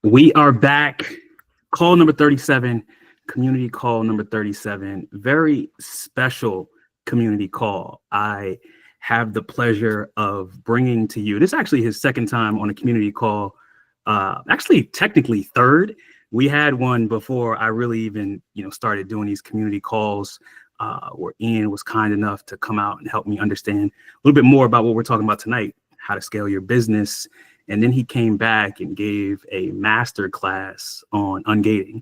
We are back. Call number 37, community call number 37. Very special community call. I have the pleasure of bringing to you, this is actually his second time on a community call. Actually, technically third. We had one before I really even, started doing these community calls where Ian was kind enough to come out and help me understand a little bit more about what we're talking about tonight, how to scale your business. And then he came back and gave a master class on ungating,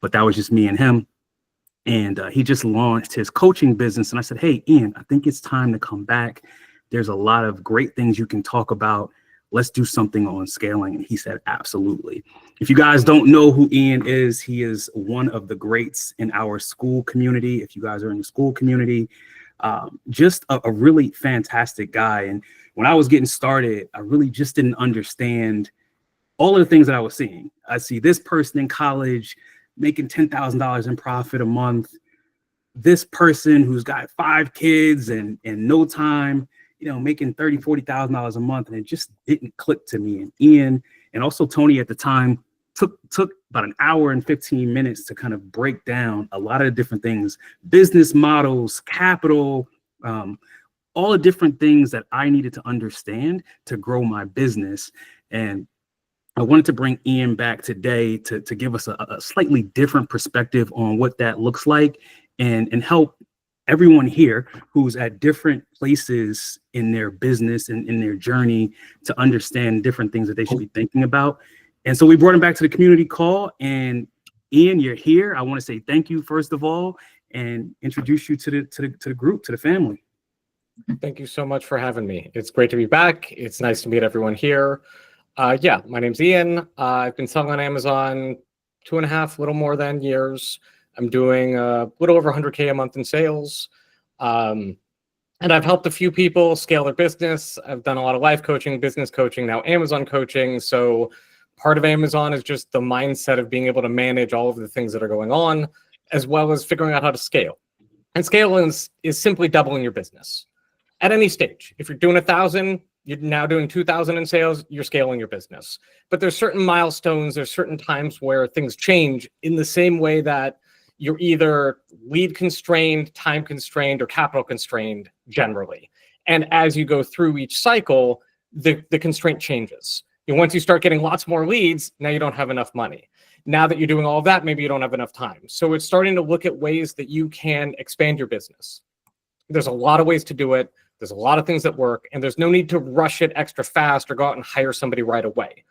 but that was just me and him. And he just launched his coaching business. And I said, hey, Ian, I think it's time to come back. There's a lot of great things you can talk about. Let's do something on scaling. And he said, absolutely. If you guys don't know who Ian is, he is one of the greats in our school community. If you guys are in the school community, just a really fantastic guy. And when I was getting started, I really just didn't understand all of the things that I was seeing. I see this person in college making $10,000 in profit a month. This person who's got 5 kids and no time, making $30,000, $40,000 a month. And it just didn't click to me. And Ian and also Tony at the time took about an hour and 15 minutes to kind of break down a lot of the different things, business models, capital, all the different things that I needed to understand to grow my business. And I wanted to bring Ian back today to give us a slightly different perspective on what that looks like and help everyone here who's at different places in their business and in their journey to understand different things that they should be thinking about. And so we brought him back to the community call. And Ian, you're here. I want to say thank you, first of all, and introduce you to the group, to the family. Thank you so much for having me. It's great to be back. It's nice to meet everyone here. My name's Ian. I've been selling on Amazon 2.5, little more than years. I'm doing a little over 100K a month in sales. And I've helped a few people scale their business. I've done a lot of life coaching, business coaching, now Amazon coaching. So part of Amazon is just the mindset of being able to manage all of the things that are going on, as well as figuring out how to scale. And scale is simply doubling your business. At any stage, if you're doing 1,000, you're now doing 2,000 in sales, you're scaling your business. But there's certain milestones, there's certain times where things change in the same way that you're either lead constrained, time constrained, or capital constrained generally. And as you go through each cycle, the constraint changes. And once you start getting lots more leads, now you don't have enough money. Now that you're doing all of that, maybe you don't have enough time. So it's starting to look at ways that you can expand your business. There's a lot of ways to do it. There's a lot of things that work, and there's no need to rush it extra fast or go out and hire somebody right away.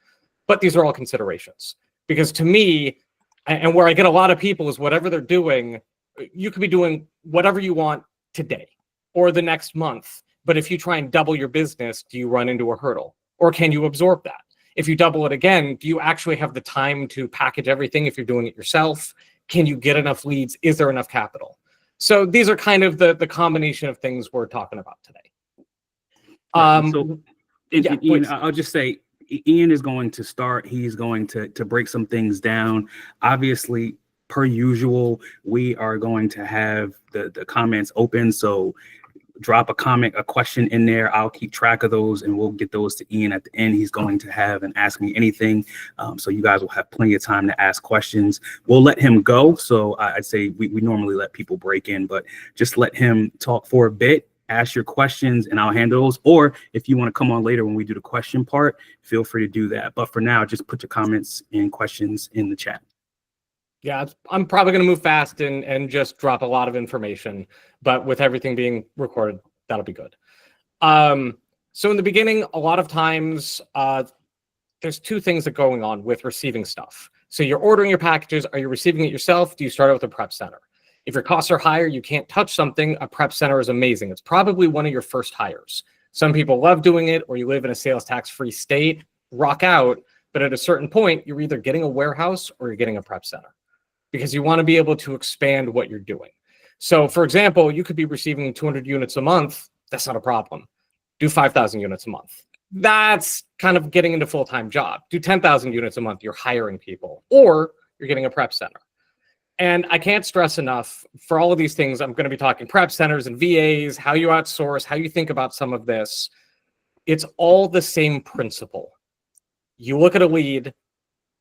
But these are all considerations. Because to me, and where I get a lot of people is whatever they're doing, you could be doing whatever you want today or the next month. But if you try and double your business, do you run into a hurdle? Or can you absorb that? If you double it again, do you actually have the time to package everything if you're doing it yourself? Can you get enough leads? Is there enough capital? So these are kind of the combination of things we're talking about today. Ian, I'll just say, Ian is going to start. He's going to break some things down. Obviously, per usual, we are going to have the comments open. So drop a comment, a question in there. I'll keep track of those and we'll get those to Ian at the end. He's going to have an Ask Me Anything. So you guys will have plenty of time to ask questions. We'll let him go. So I'd say we normally let people break in, but just let him talk for a bit, ask your questions, and I'll handle those. Or if you want to come on later when we do the question part, feel free to do that. But for now, just put your comments and questions in the chat. Yeah, I'm probably going to move fast and just drop a lot of information, but with everything being recorded, that'll be good. So in the beginning, a lot of times, there's 2 things that are going on with receiving stuff. So you're ordering your packages. Are you receiving it yourself? Do you start out with a prep center? If your costs are higher, you can't touch something, a prep center is amazing. It's probably one of your first hires. Some people love doing it, or you live in a sales tax-free state, rock out. But at a certain point, you're either getting a warehouse or you're getting a prep center, because you want to be able to expand what you're doing. So for example, you could be receiving 200 units a month. That's not a problem. Do 5,000 units a month. That's kind of getting into full-time job. Do 10,000 units a month. You're hiring people, or you're getting a prep center. And I can't stress enough, for all of these things, I'm going to be talking prep centers and VAs, how you outsource, how you think about some of this. It's all the same principle. You look at a lead,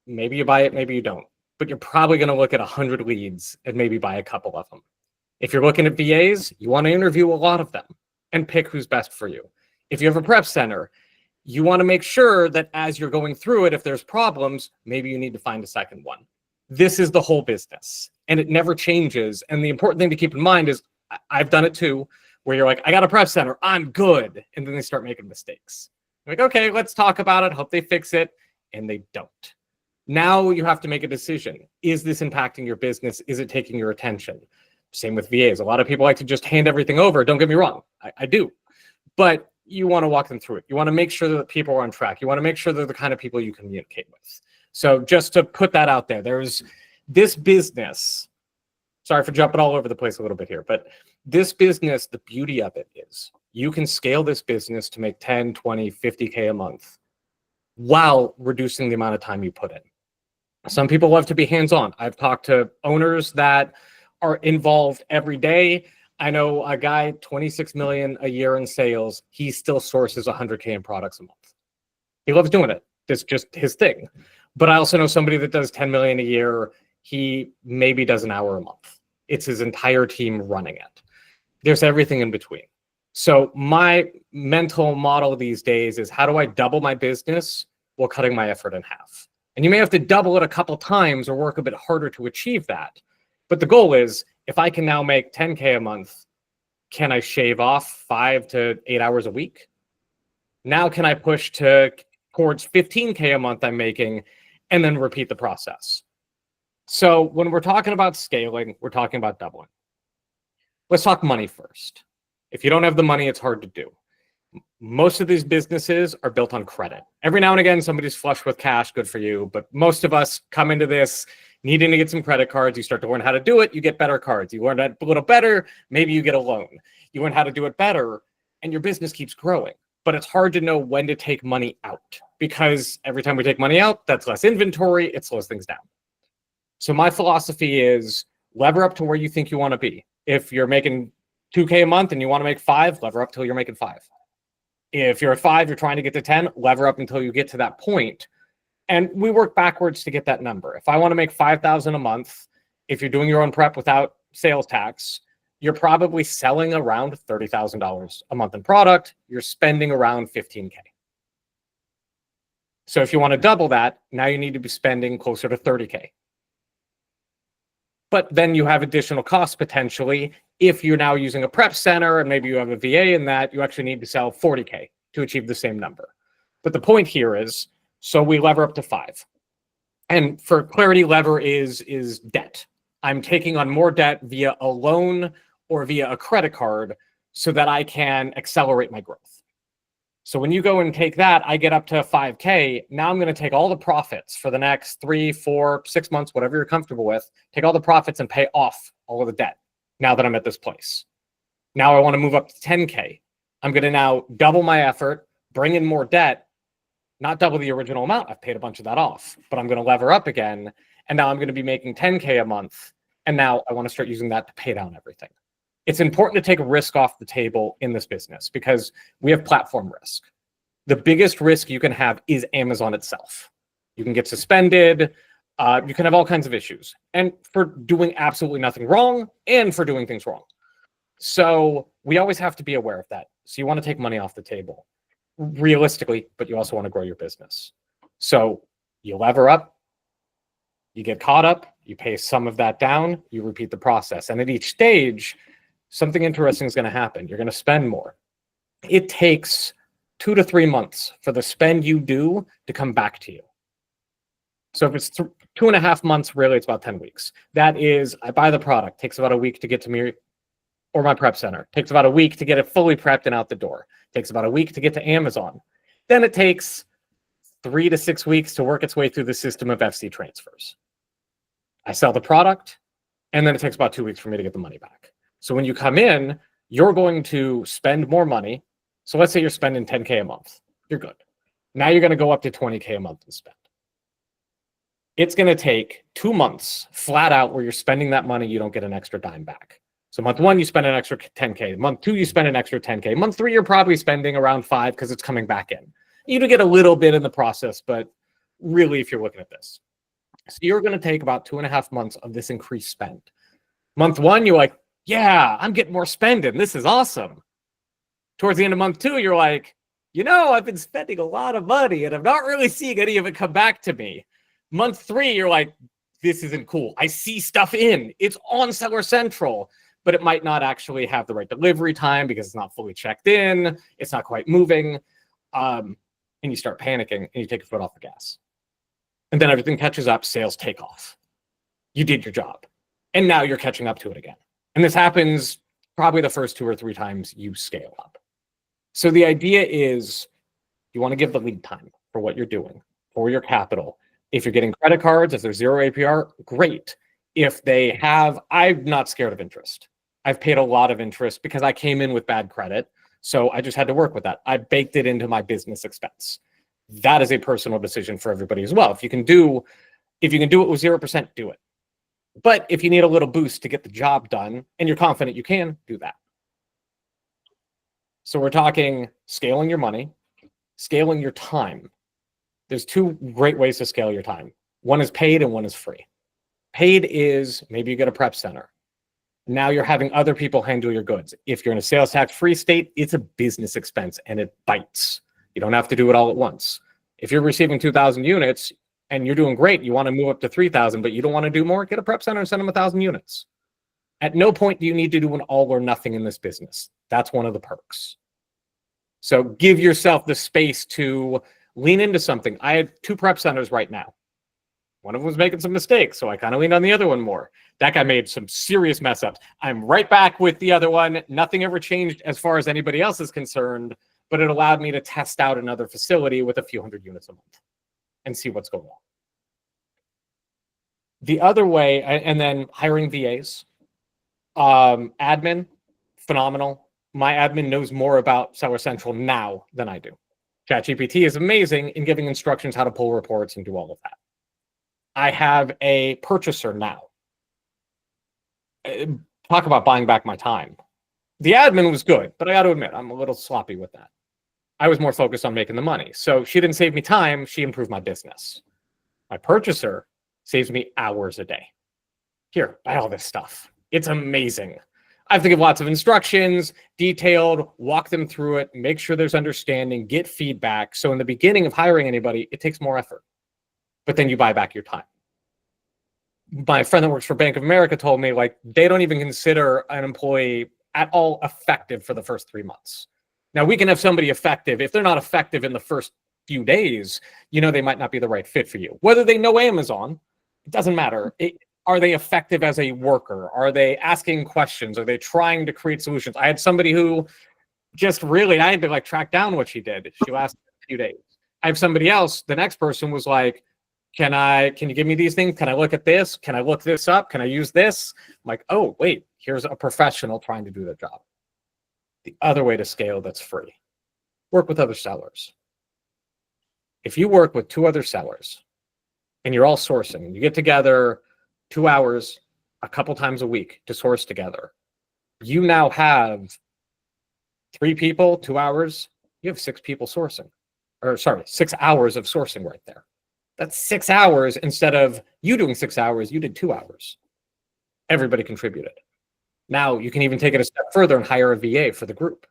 Maybe you buy it, maybe you don't. But you're probably going to look at 100 leads and maybe buy a couple of them. If you're looking at VAs, you want to interview a lot of them and pick who's best for you. If you have a prep center, you want to make sure that as you're going through it, if there's problems, maybe you need to find a second one. This is the whole business, and it never changes. And the important thing to keep in mind is I've done it too, where you're like, I got a prep center, I'm good. And then they start making mistakes. You're like, okay, let's talk about it. Hope they fix it. And they don't. Now you have to make a decision. Is this impacting your business? Is it taking your attention? Same with VAs. A lot of people like to just hand everything over. Don't get me wrong. I do. But you want to walk them through it. You want to make sure that people are on track. You want to make sure they're the kind of people you communicate with. So just to put that out there, there's this business. Sorry for jumping all over the place a little bit here, but this business, the beauty of it is you can scale this business to make 10, 20, 50K a month while reducing the amount of time you put in. Some people love to be hands-on. I've talked to owners that are involved every day. I know a guy, 26 million a year in sales. He still sources 100K in products a month. He loves doing it. It's just his thing. But I also know somebody that does 10 million a year. He maybe does an hour a month. It's his entire team running it. There's everything in between. So my mental model these days is, how do I double my business while cutting my effort in half? And you may have to double it a couple times or work a bit harder to achieve that. But the goal is, if I can now make 10K a month, can I shave off 5 to 8 hours a week? Now can I push towards 15K a month I'm making, and then repeat the process? So when we're talking about scaling, we're talking about doubling. Let's talk money first. If you don't have the money, it's hard to do. Most of these businesses are built on credit. Every now and again, somebody's flush with cash, good for you. But most of us come into this needing to get some credit cards. You start to learn how to do it, you get better cards. You learn that a little better, maybe you get a loan. You learn how to do it better, and your business keeps growing. But it's hard to know when to take money out, because every time we take money out, that's less inventory, it slows things down. So my philosophy is lever up to where you think you want to be. If you're making 2K a month and you want to make 5, lever up till you're making 5. If you're at 5, you're trying to get to 10, lever up until you get to that point. And we work backwards to get that number. If I want to make 5,000 a month, if you're doing your own prep without sales tax, you're probably selling around $30,000 a month in product. You're spending around 15K. So if you want to double that, now you need to be spending closer to 30K. But then you have additional costs potentially. If you're now using a prep center and maybe you have a VA in that, you actually need to sell 40K to achieve the same number. But the point here is, so we lever up to 5. And for clarity, lever is debt. I'm taking on more debt via a loan or via a credit card so that I can accelerate my growth. So when you go and take that, I get up to 5K. Now I'm going to take all the profits for the next 3, 4, 6 months, whatever you're comfortable with, take all the profits and pay off all of the debt now that I'm at this place. Now I want to move up to 10K. I'm going to now double my effort, bring in more debt, not double the original amount. I've paid a bunch of that off, but I'm going to lever up again. And now I'm going to be making 10K a month. And now I want to start using that to pay down everything. It's important to take risk off the table in this business because we have platform risk. The biggest risk you can have is Amazon itself. You can get suspended. You can have all kinds of issues, and for doing absolutely nothing wrong and for doing things wrong. So we always have to be aware of that. So you want to take money off the table realistically, but you also want to grow your business. So you lever up, you get caught up, you pay some of that down, you repeat the process. And at each stage, something interesting is going to happen. You're going to spend more. It takes 2 to 3 months for the spend you do to come back to you. So if it's 2.5 months, really, it's about 10 weeks. That is, I buy the product, takes about a week to get to me or my prep center. Takes about a week to get it fully prepped and out the door. Takes about a week to get to Amazon. Then it takes 3 to 6 weeks to work its way through the system of FC transfers. I sell the product, and then it takes about 2 weeks for me to get the money back. So when you come in, you're going to spend more money. So let's say you're spending 10K a month. You're good. Now you're going to go up to 20K a month and spend. It's going to take 2 months flat out where you're spending that money. You don't get an extra dime back. So month 1, you spend an extra 10K. Month 2, you spend an extra 10K. Month 3, you're probably spending around 5 because it's coming back in. You do get a little bit in the process, but really, if you're looking at this. So you're going to take about 2.5 months of this increased spend. Month one, you're like, yeah, I'm getting more spending. This is awesome. Towards the end of month two, you're like, I've been spending a lot of money and I'm not really seeing any of it come back to me. Month three, you're like, this isn't cool. I see stuff it's on Seller Central, but it might not actually have the right delivery time because it's not fully checked in. It's not quite moving. And you start panicking and you take your foot off the gas. And then everything catches up, sales take off. You did your job. And now you're catching up to it again. And this happens probably the first 2 or 3 times you scale up. So the idea is you want to give the lead time for what you're doing, for your capital. If you're getting credit cards, if there's 0 APR, great. If they have, I'm not scared of interest. I've paid a lot of interest because I came in with bad credit. So I just had to work with that. I baked it into my business expense. That is a personal decision for everybody as well. If you can do it with 0%, do it. But if you need a little boost to get the job done and you're confident you can, do that. So we're talking scaling your money, scaling your time. There's 2 great ways to scale your time. One is paid and one is free. Paid is maybe you get a prep center. Now you're having other people handle your goods. If you're in a sales tax free state, it's a business expense and it bites. You don't have to do it all at once. If you're receiving 2,000 units and you're doing great, you want to move up to 3,000, but you don't want to do more, get a prep center and send them 1,000 units. At no point do you need to do an all or nothing in this business. That's one of the perks. So give yourself the space to lean into something. I have 2 prep centers right now. One of them was making some mistakes, so I kind of leaned on the other one more. That guy made some serious mess ups. I'm right back with the other one. Nothing ever changed as far as anybody else is concerned, but it allowed me to test out another facility with a few hundred units a month and see what's going on. The other way, and then hiring VAs. Admin, phenomenal. My admin knows more about Seller Central now than I do. ChatGPT is amazing in giving instructions how to pull reports and do all of that. I have a purchaser now. Talk about buying back my time. The admin was good, but I got to admit, I'm a little sloppy with that. I was more focused on making the money. So she didn't save me time, she improved my business. My purchaser saves me hours a day. Here, buy all this stuff. It's amazing. I have to give lots of instructions, detailed, walk them through it, make sure there's understanding, get feedback. So in the beginning of hiring anybody, it takes more effort, but then you buy back your time. My friend that works for Bank of America told me, like, they don't even consider an employee at all effective for the first 3 months. Now, we can have somebody effective. If they're not effective in the first few days, they might not be the right fit for you. Whether they know Amazon, it doesn't matter. Are they effective as a worker? Are they asking questions? Are they trying to create solutions? I had somebody who just really, I had to track down what she did. She lasted a few days. I have somebody else, the next person was like, can you give me these things? Can I look at this? Can I look this up? Can I use this? I'm like, oh, wait, here's a professional trying to do their job. The other way to scale that's free, work with other sellers. If you work with 2 other sellers and you're all sourcing and you get together 2 hours a couple times a week to source together, you now have 3 people, 2 hours, you have 6 people sourcing. 6 hours of sourcing right there. That's 6 hours. Instead of you doing 6 hours, you did 2 hours. Everybody contributed. Now you can even take it a step further and hire a VA for the group.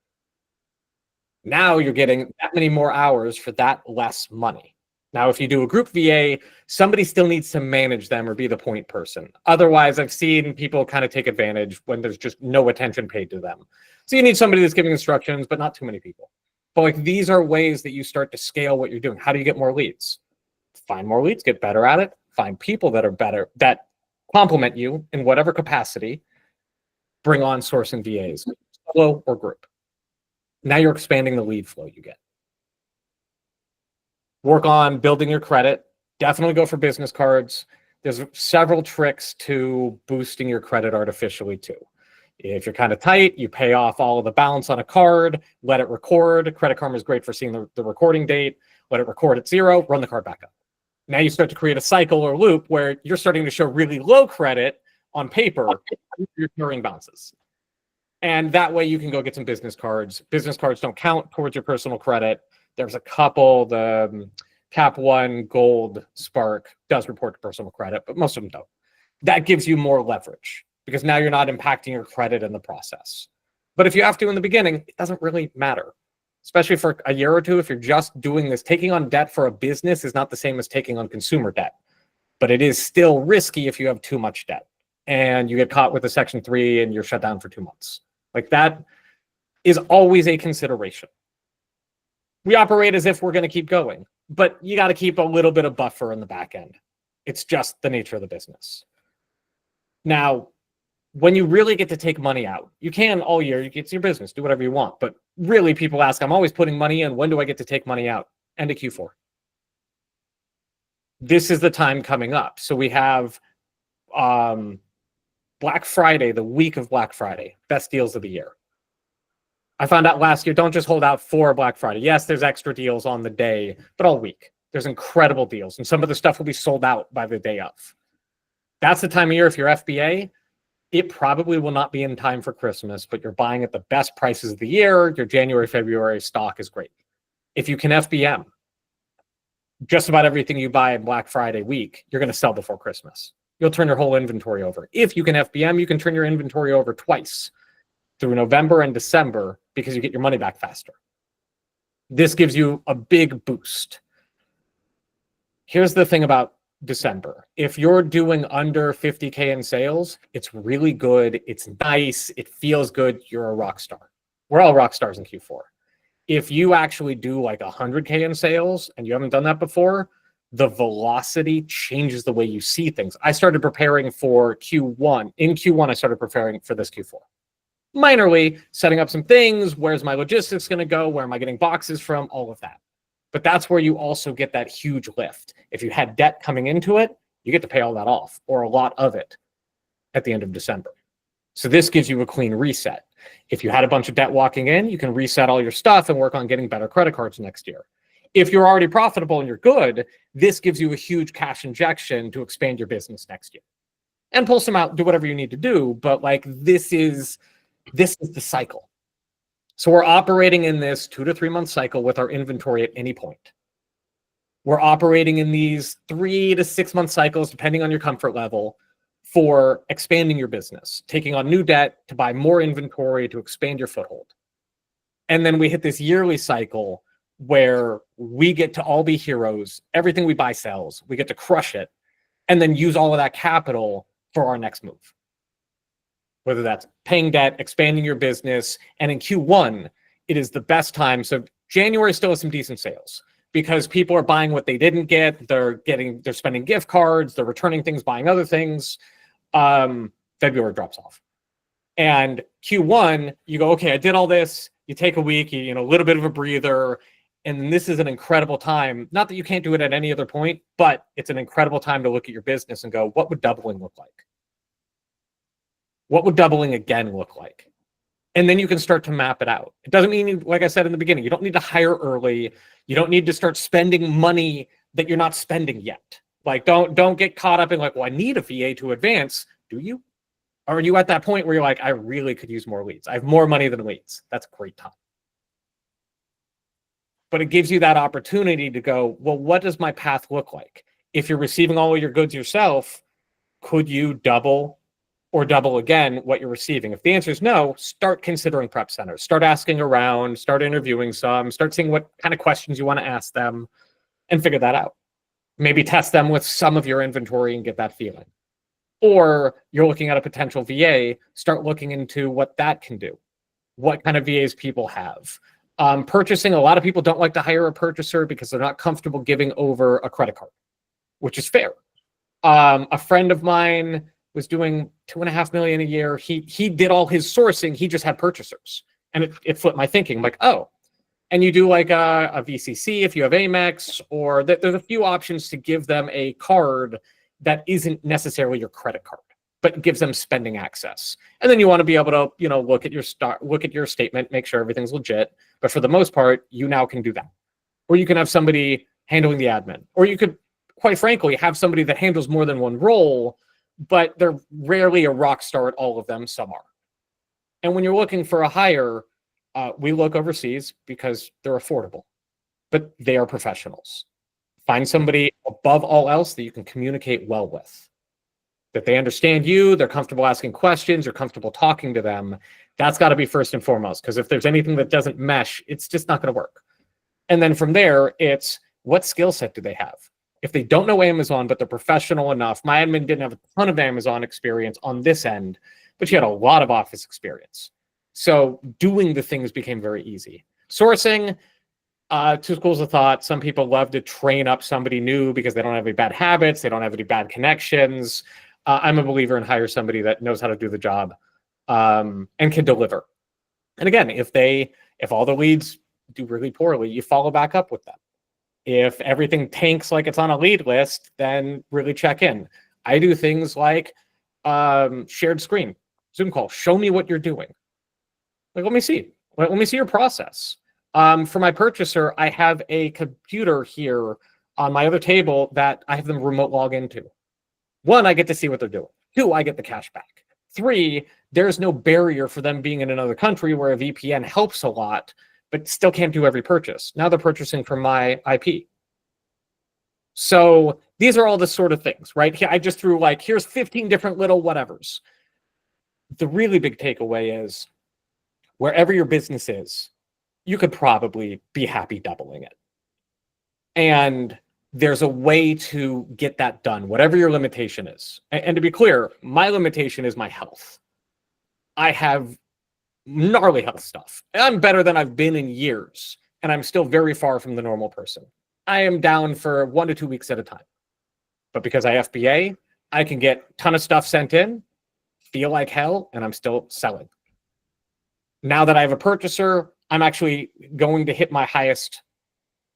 Now you're getting that many more hours for that less money. Now, if you do a group VA, somebody still needs to manage them or be the point person. Otherwise, I've seen people kind of take advantage when there's just no attention paid to them. So you need somebody that's giving instructions, but not too many people. But these are ways that you start to scale what you're doing. How do you get more leads? Find more leads, get better at it, find people that are better, that complement you in whatever capacity, bring on sourcing VAs, solo or group. Now you're expanding the lead flow you get. Work on building your credit. Definitely go for business cards. There's several tricks to boosting your credit artificially too. If you're kind of tight, you pay off all of the balance on a card, let it record. Credit Karma is great for seeing the recording date. Let it record at 0, run the card back up. Now you start to create a cycle or loop where you're starting to show really low credit on paper, you're carrying bounces. And that way you can go get some business cards. Business cards don't count towards your personal credit. There's a couple, the Cap One, Gold, Spark does report to personal credit, but most of them don't. That gives you more leverage because now you're not impacting your credit in the process. But if you have to in the beginning, it doesn't really matter, especially for a year or two. If you're just doing this, taking on debt for a business is not the same as taking on consumer debt, but it is still risky if you have too much debt and you get caught with a Section 3 and you're shut down for 2 months. Like, that is always a consideration. We operate as if we're going to keep going, but you got to keep a little bit of buffer in the back end. It's just the nature of the business. Now, when you really get to take money out, you can all year, it's your business, do whatever you want. But really, people ask, I'm always putting money in. When do I get to take money out? End of Q4. This is the time coming up. So we have Black Friday, the week of Black Friday, best deals of the year. I found out last year, don't just hold out for Black Friday. Yes, there's extra deals on the day, but all week. There's incredible deals, and some of the stuff will be sold out by the day of. That's the time of year, if you're FBA, it probably will not be in time for Christmas, but you're buying at the best prices of the year. Your January, February stock is great. If you can FBM, just about everything you buy in Black Friday week, you're going to sell before Christmas. You'll turn your whole inventory over. If you can FBM, you can turn your inventory over twice through November and December because you get your money back faster. This gives you a big boost. Here's the thing about December. If you're doing under 50K in sales, it's really good. It's nice. It feels good. You're a rock star. We're all rock stars in Q4. If you actually do like 100K in sales and you haven't done that before, the velocity changes the way you see things. I started preparing for Q1. In Q1, I started preparing for this Q4. Minorly, setting up some things. Where's my logistics going to go? Where am I getting boxes from? All of that. But that's where you also get that huge lift. If you had debt coming into it, you get to pay all that off, or a lot of it, at the end of December. So this gives you a clean reset. If you had a bunch of debt walking in, you can reset all your stuff and work on getting better credit cards next year. If you're already profitable and you're good, this gives you a huge cash injection to expand your business next year. And pull some out, do whatever you need to do. But like, this is the cycle. So we're operating in this 2 to 3 month cycle with our inventory at any point. We're operating in these 3 to 6 month cycles, depending on your comfort level, for expanding your business, taking on new debt to buy more inventory to expand your foothold. And then we hit this yearly cycle where we get to all be heroes. Everything we buy sells. We get to crush it and then use all of that capital for our next move. Whether that's paying debt, expanding your business. And in Q1, it is the best time. So January still has some decent sales because people are buying what they didn't get. They're spending gift cards, they're returning things, buying other things. February drops off. And Q1, you go, okay, I did all this. You take a week, a little bit of a breather. And this is an incredible time. Not that you can't do it at any other point, but it's an incredible time to look at your business and go, what would doubling look like? What would doubling again look like? And then you can start to map it out. It doesn't mean, like I said in the beginning, you don't need to hire early. You don't need to start spending money that you're not spending yet. Like, don't get caught up in like, well, I need a VA to advance. Do you? Or are you at that point where you're like, I really could use more leads. I have more money than leads. That's a great time. But it gives you that opportunity to go, well, what does my path look like? If you're receiving all of your goods yourself, could you double or double again what you're receiving? If the answer is no, start considering prep centers. Start asking around, start interviewing some, start seeing what kind of questions you want to ask them and figure that out. Maybe test them with some of your inventory and get that feeling. Or you're looking at a potential VA, start looking into what that can do. What kind of VAs people have. Purchasing, a lot of people don't like to hire a purchaser because they're not comfortable giving over a credit card, which is fair. A friend of mine was doing $2.5 million a year. He did all his sourcing. He just had purchasers, and it flipped my thinking. I'm like, oh, and you do like a VCC if you have Amex, or there's a few options to give them a card that isn't necessarily your credit card, but gives them spending access. And then you want to be able to, look at your statement, make sure everything's legit. But for the most part, you now can do that. Or you can have somebody handling the admin, or you could, quite frankly, have somebody that handles more than one role, but they're rarely a rock star at all of them. Some are. And when you're looking for a hire, we look overseas because they're affordable, but they are professionals. Find somebody above all else that you can communicate well with, that they understand you, they're comfortable asking questions, you're comfortable talking to them. That's got to be first and foremost, because if there's anything that doesn't mesh, it's just not going to work. And then from there, it's what skill set do they have? If they don't know Amazon, but they're professional enough, my admin didn't have a ton of Amazon experience on this end, but she had a lot of Office experience. So doing the things became very easy. Sourcing, two schools of thought. Some people love to train up somebody new because they don't have any bad habits, they don't have any bad connections. I'm a believer in hire somebody that knows how to do the job and can deliver. And again, if all the leads do really poorly, you follow back up with them. If everything tanks like it's on a lead list, then really check in. I do things like shared screen, Zoom call. Show me what you're doing. Like, let me see. Let me see your process. For my purchaser, I have a computer here on my other table that I have them remote log into. 1, I get to see what they're doing. 2, I get the cash back. 3, there's no barrier for them being in another country where a VPN helps a lot, but still can't do every purchase. Now they're purchasing from my IP. So these are all the sort of things, right? I just threw like, here's 15 different little whatevers. The really big takeaway is wherever your business is, you could probably be happy doubling it. And there's a way to get that done, whatever your limitation is. And to be clear, my limitation is my health. I have gnarly health stuff. I'm better than I've been in years, and I'm still very far from the normal person. I am down for 1 to 2 weeks at a time. But because I FBA, I can get a ton of stuff sent in, feel like hell, and I'm still selling. Now that I have a purchaser, I'm actually going to hit my highest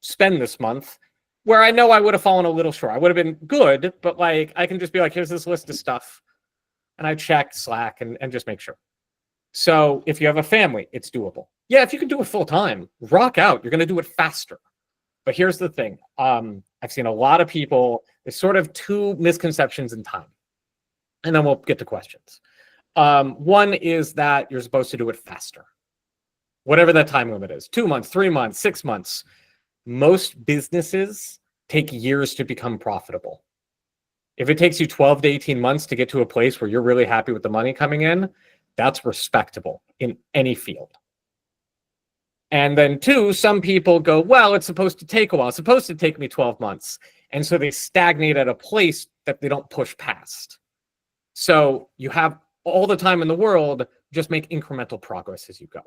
spend this month, where I know I would have fallen a little short. I would have been good, but like I can just be like, here's this list of stuff. And I check Slack and just make sure. So if you have a family, it's doable. Yeah, if you can do it full time, rock out. You're going to do it faster. But here's the thing. I've seen a lot of people, there's sort of 2 misconceptions in time. And then we'll get to questions. One is that you're supposed to do it faster. Whatever that time limit is, 2 months, 3 months, 6 months. Most businesses take years to become profitable. If it takes you 12 to 18 months to get to a place where you're really happy with the money coming in, that's respectable in any field. And then 2, some people go, well, it's supposed to take a while. It's supposed to take me 12 months. And so they stagnate at a place that they don't push past. So you have all the time in the world, just make incremental progress as you go.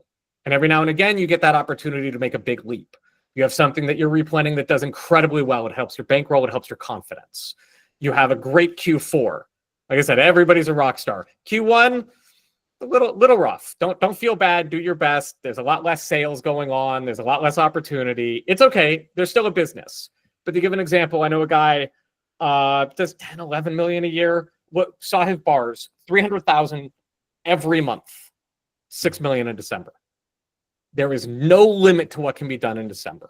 And every now and again, you get that opportunity to make a big leap. You have something that you're replanning that does incredibly well. It helps your bankroll. It helps your confidence. You have a great Q4. Like I said, everybody's a rock star. Q1, a little rough. Don't feel bad. Do your best. There's a lot less sales going on. There's a lot less opportunity. It's okay. There's still a business. But to give an example, I know a guy does 10, 11 million a year. Saw his bars, 300,000 every month, 6 million in December. There is no limit to what can be done in December.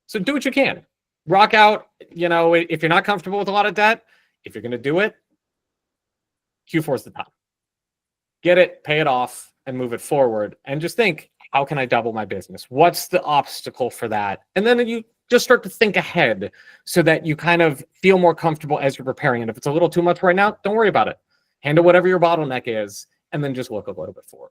So do what you can. Rock out. You know, if you're not comfortable with a lot of debt, if you're going to do it, Q4 is the time. Get it, pay it off, and move it forward. And just think, how can I double my business? What's the obstacle for that? And then you just start to think ahead so that you kind of feel more comfortable as you're preparing. And if it's a little too much right now, don't worry about it. Handle whatever your bottleneck is, and then just look a little bit forward.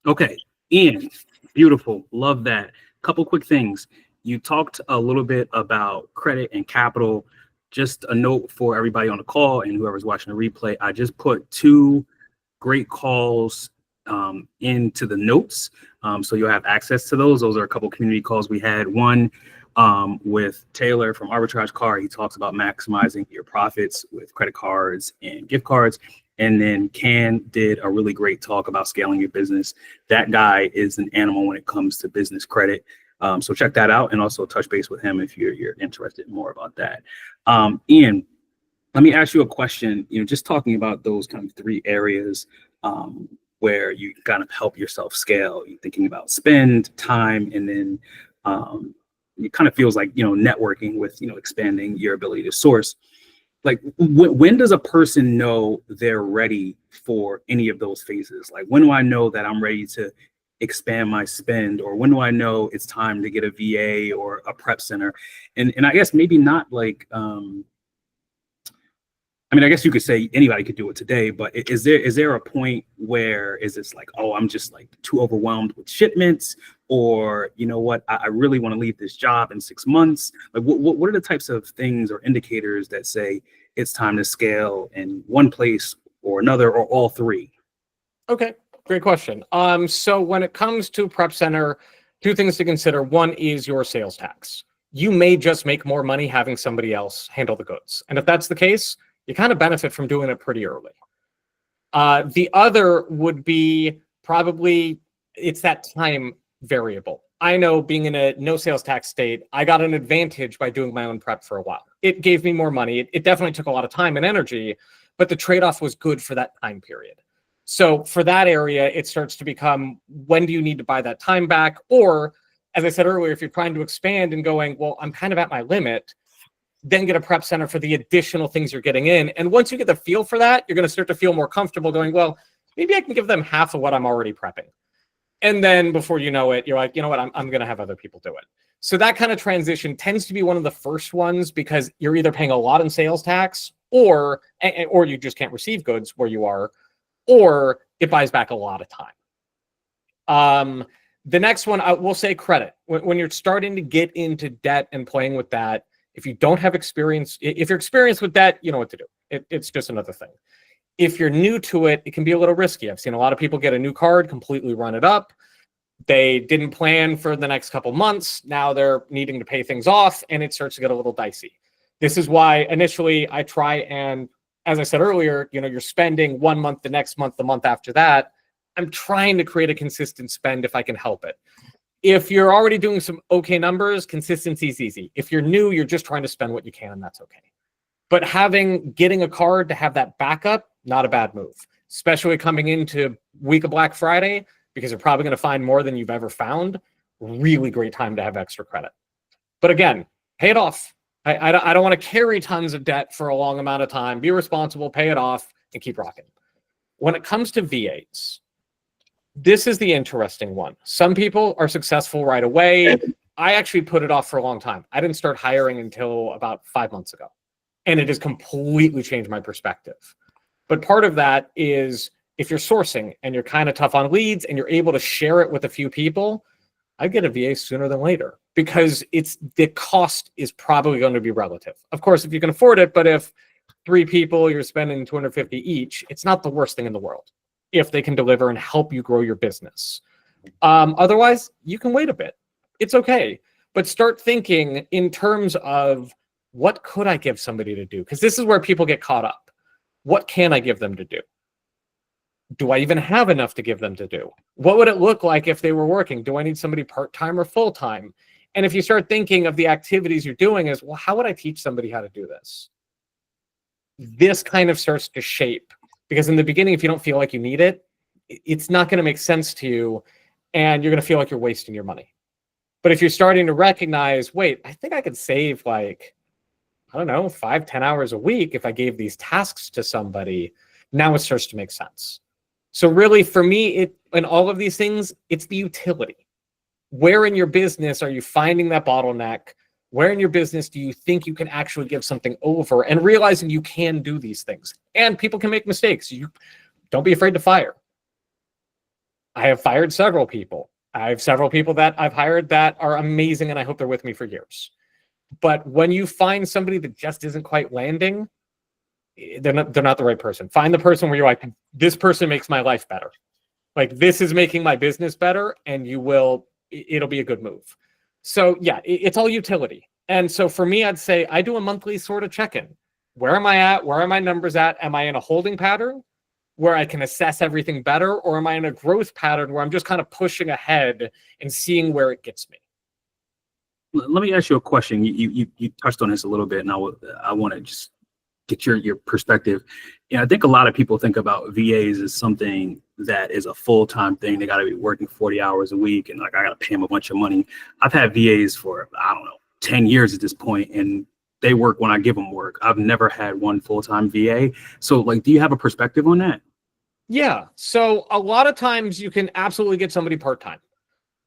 Okay, Ian, beautiful. Love that. Couple quick things. You talked a little bit about credit and capital. Just a note for everybody on the call and whoever's watching the replay. I just put 2 great calls into the notes. So you'll have access to those. Those are a couple community calls we had. One with Taylor from Arbitrage Car. He talks about maximizing your profits with credit cards and gift cards. And then Can did a really great talk about scaling your business. That guy is an animal when it comes to business credit. So check that out and also touch base with him if you're interested in more about that. Ian, let me ask you a question. You know, just talking about those kind of 3 areas where you kind of help yourself scale. You're thinking about spend, time, and then it kind of feels like, you know, networking with, you know, expanding your ability to source. Like, when does a person know they're ready for any of those phases? Like, when do I know that I'm ready to expand my spend, or when do I know it's time to get a VA or a prep center? And I guess maybe not like, I mean, I guess you could say anybody could do it today, but is there a point where is this like, oh, I'm just like too overwhelmed with shipments, or you know what, I really want to leave this job in 6 months? Like, what are the types of things or indicators that say it's time to scale in one place or another, or all three? Okay, great question. So when it comes to prep center, two things to consider. One is your sales tax. You may just make more money having somebody else handle the goods. And if that's the case, you kind of benefit from doing it pretty early. The other would be probably, it's that time variable. I know, being in a no sales tax state, I got an advantage by doing my own prep for a while. It gave me more money. It definitely took a lot of time and energy, but the trade-off was good for that time period. So for that area, it starts to become, when do you need to buy that time back? Or, as I said earlier, if you're trying to expand and going, well, I'm kind of at my limit, then get a prep center for the additional things you're getting in. And once you get the feel for that, you're going to start to feel more comfortable going, well, maybe I can give them half of what I'm already prepping. And then before you know it, you're like, you know what, I'm going to have other people do it. So that kind of transition tends to be one of the first ones, because you're either paying a lot in sales tax, or you just can't receive goods where you are, or it buys back a lot of time. The next one, I will say credit. When you're starting to get into debt and playing with that, if you don't have experience, if you're experienced with debt, you know what to do. It's just another thing. If you're new to it, it can be a little risky. I've seen a lot of people get a new card, completely run it up. They didn't plan for the next couple months. Now they're needing to pay things off, and it starts to get a little dicey. This is why initially I try and, as I said earlier, you're spending 1 month, the next month, the month after that. I'm trying to create a consistent spend if I can help it. If you're already doing some okay numbers, consistency is easy. If you're new, you're just trying to spend what you can, and that's okay. But getting a card to have that backup, not a bad move, especially coming into week of Black Friday, because you're probably going to find more than you've ever found. Really great time to have extra credit. But again, pay it off. I don't want to carry tons of debt for a long amount of time. Be responsible, pay it off, and keep rocking. When it comes to VAs, this is the interesting one. Some people are successful right away. I actually put it off for a long time. I didn't start hiring until about 5 months ago, and it has completely changed my perspective. But part of that is, if you're sourcing and you're kind of tough on leads and you're able to share it with a few people, I'd get a VA sooner than later, because the cost is probably going to be relative. Of course, if you can afford it, but if 3 people, you're spending $250 each, it's not the worst thing in the world if they can deliver and help you grow your business. Otherwise, you can wait a bit. It's okay. But start thinking in terms of, what could I give somebody to do? Because this is where people get caught up. What can I give them to do? Do I even have enough to give them to do? What would it look like if they were working? Do I need somebody part-time or full-time? And if you start thinking of the activities you're doing as, well, how would I teach somebody how to do this? This kind of starts to shape. Because in the beginning, if you don't feel like you need it, it's not going to make sense to you, and you're going to feel like you're wasting your money. But if you're starting to recognize, wait, I think I could save like, I don't know, 5-10 hours a week if I gave these tasks to somebody, now it starts to make sense. So really, for me, in all of these things, it's the utility. Where in your business are you finding that bottleneck? Where in your business do you think you can actually give something over, and realizing you can do these things? And people can make mistakes. You don't be afraid to fire. I have fired several people. I have several people that I've hired that are amazing, and I hope they're with me for years. But when you find somebody that just isn't quite landing, they're not the right person. Find the person where you're like, this person makes my life better. Like, this is making my business better, and it'll be a good move. So yeah, it's all utility. And so for me, I'd say I do a monthly sort of check-in. Where am I at? Where are my numbers at? Am I in a holding pattern where I can assess everything better? Or am I in a growth pattern where I'm just kind of pushing ahead and seeing where it gets me? Let me ask you a question. You touched on this a little bit, and I want to just get your perspective. Yeah, I think a lot of people think about VAs as something that is a full-time thing. They got to be working 40 hours a week, and like, I got to pay them a bunch of money. I've had VAs for, I don't know, 10 years at this point, and they work when I give them work. I've never had one full-time VA. So like, do you have a perspective on that? Yeah. So a lot of times you can absolutely get somebody part-time.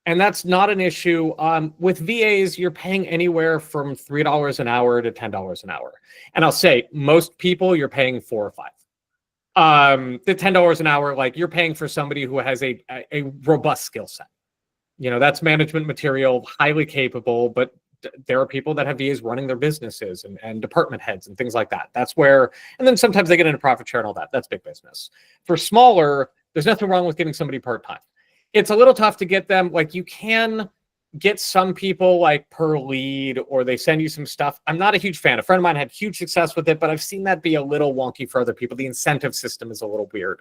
And that's not an issue. With VAs, you're paying anywhere from $3 an hour to $10 an hour. And I'll say most people you're paying 4 or 5. The $10 an hour, like you're paying for somebody who has a robust skill set. You know, that's management material, highly capable, but there are people that have VAs running their businesses and department heads and things like that. That's where, and then sometimes they get into profit share and all that. That's big business. For smaller, there's nothing wrong with getting somebody part-time. It's a little tough to get them. Like you can get some people like per lead, or they send you some stuff. I'm not a huge fan. A friend of mine had huge success with it, but I've seen that be a little wonky for other people. The incentive system is a little weird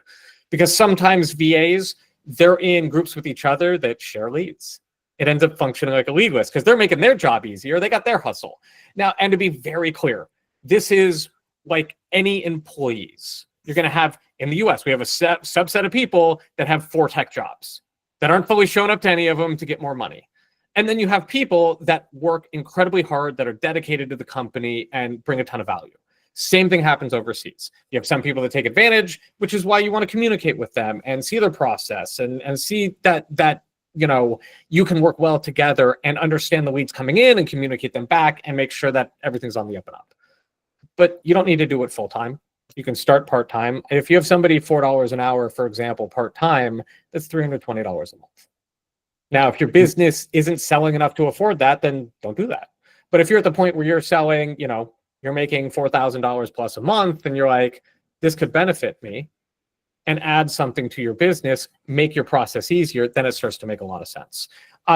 because sometimes VAs, they're in groups with each other that share leads. It ends up functioning like a lead list because they're making their job easier. They got their hustle. Now, and to be very clear, this is like any employees. You're going to have, in the US, we have a subset of people that have 4 tech jobs that aren't fully showing up to any of them to get more money. And then you have people that work incredibly hard, that are dedicated to the company and bring a ton of value. Same thing happens overseas. You have some people that take advantage, which is why you want to communicate with them and see their process and see that you know, you can work well together and understand the leads coming in and communicate them back and make sure that everything's on the up and up. But you don't need to do it full time. You can start part time. If you have somebody $4 an hour, for example, part time, that's $320 a month. Now, if your business isn't selling enough to afford that, then don't do that. But if you're at the point where you're selling, you know, you're making $4,000 plus a month and you're like, this could benefit me, and add something to your business, make your process easier, then it starts to make a lot of sense.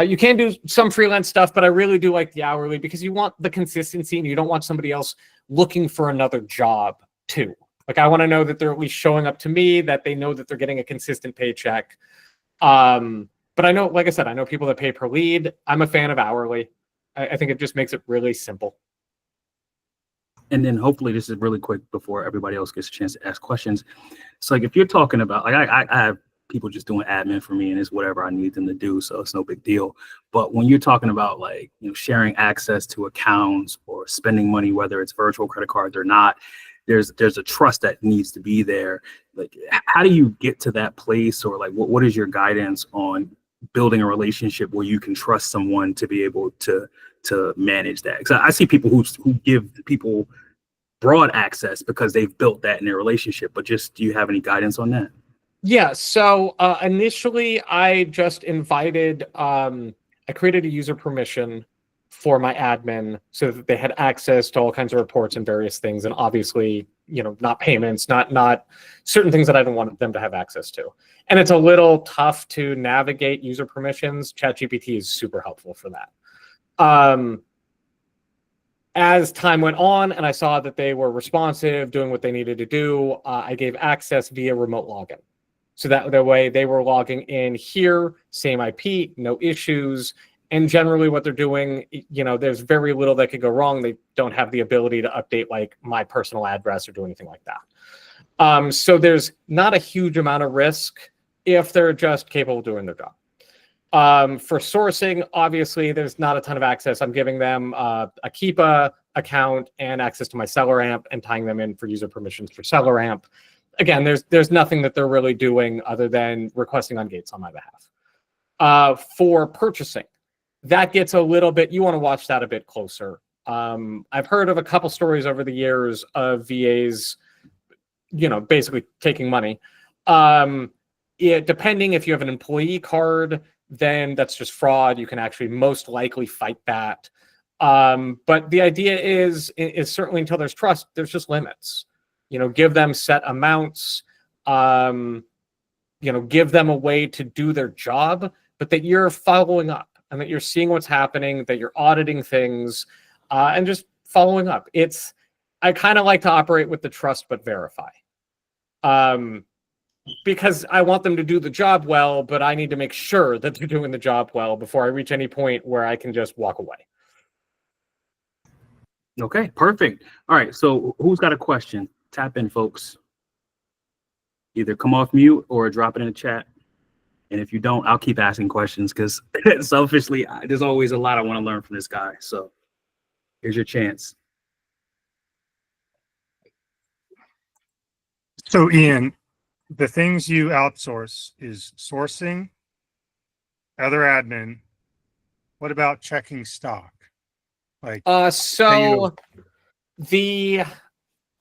You can do some freelance stuff, but I really do like the hourly because you want the consistency and you don't want somebody else looking for another job too. Like I want to know that they're at least showing up to me, that they know that they're getting a consistent paycheck. But I know, like I said, I know people that pay per lead. I'm a fan of hourly. I think it just makes it really simple. And then hopefully this is really quick before everybody else gets a chance to ask questions. So like if you're talking about, like I have people just doing admin for me and it's whatever I need them to do, so it's no big deal. But when you're talking about like, you know, sharing access to accounts or spending money, whether it's virtual credit cards or not, there's a trust that needs to be there. Like how do you get to that place, or like what is your guidance on building a relationship where you can trust someone to be able to manage that? Because I see people who give people broad access because they've built that in their relationship, but just do you have any guidance on that? Yeah, so initially I just invited, I created a user permission for my admin so that they had access to all kinds of reports and various things, and obviously, you know, not payments, not certain things that I don't want them to have access to. And it's a little tough to navigate user permissions. ChatGPT is super helpful for that. As time went on and I saw that they were responsive, doing what they needed to do, I gave access via remote login. So that way they were logging in here, same IP, no issues. And generally what they're doing, you know, there's very little that could go wrong. They don't have the ability to update like my personal address or do anything like that. So there's not a huge amount of risk if they're just capable of doing their job. For sourcing, obviously, there's not a ton of access. I'm giving them a Keepa account and access to my Seller Amp and tying them in for user permissions for Seller Amp. Again, there's nothing that they're really doing other than requesting on Gates on my behalf. For purchasing, that gets a little bit, you want to watch that a bit closer. I've heard of a couple stories over the years of VAs, you know, basically taking money. Depending if you have an employee card, then that's just fraud. You can actually most likely fight that. But the idea is certainly until there's trust, there's just limits. You know, give them set amounts, you know, give them a way to do their job, but that you're following up and that you're seeing what's happening, that you're auditing things, and just following up. I kind of like to operate with the trust but verify. Because I want them to do the job well, but I need to make sure that they're doing the job well before I reach any point where I can just walk away. Okay, perfect. All right, so who's got a question? Tap in, folks. Either come off mute or drop it in the chat. And if you don't, I'll keep asking questions because selfishly, there's always a lot I want to learn from this guy. So here's your chance. So Ian, the things you outsource is sourcing, other admin. What about checking stock? Like, So the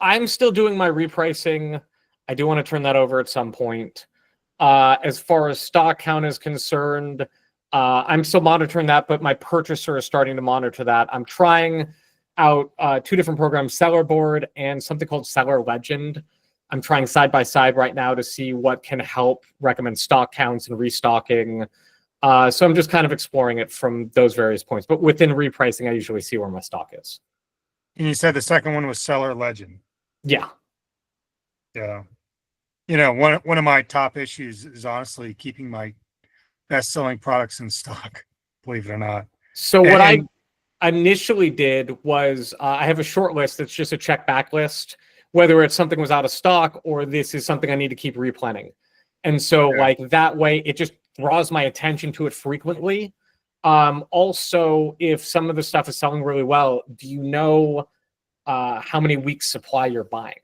I'm still doing my repricing. I do want to turn that over at some point. As far as stock count is concerned, I'm still monitoring that, but my purchaser is starting to monitor that. I'm trying out two different programs, Seller Board and something called Seller Legend. I'm trying side by side right now to see what can help recommend stock counts and restocking. So I'm just kind of exploring it from those various points. But within repricing, I usually see where my stock is. and you said the second one was Seller Legend. Yeah. Yeah. You know, one of my top issues is honestly keeping my best-selling products in stock, believe it or not. So what I initially did was I have a short list that's just a check back list, whether it's something was out of stock or this is something I need to keep replanning. And so like that way, it just draws my attention to it frequently. Also, if some of the stuff is selling really well, do you know how many weeks supply you're buying?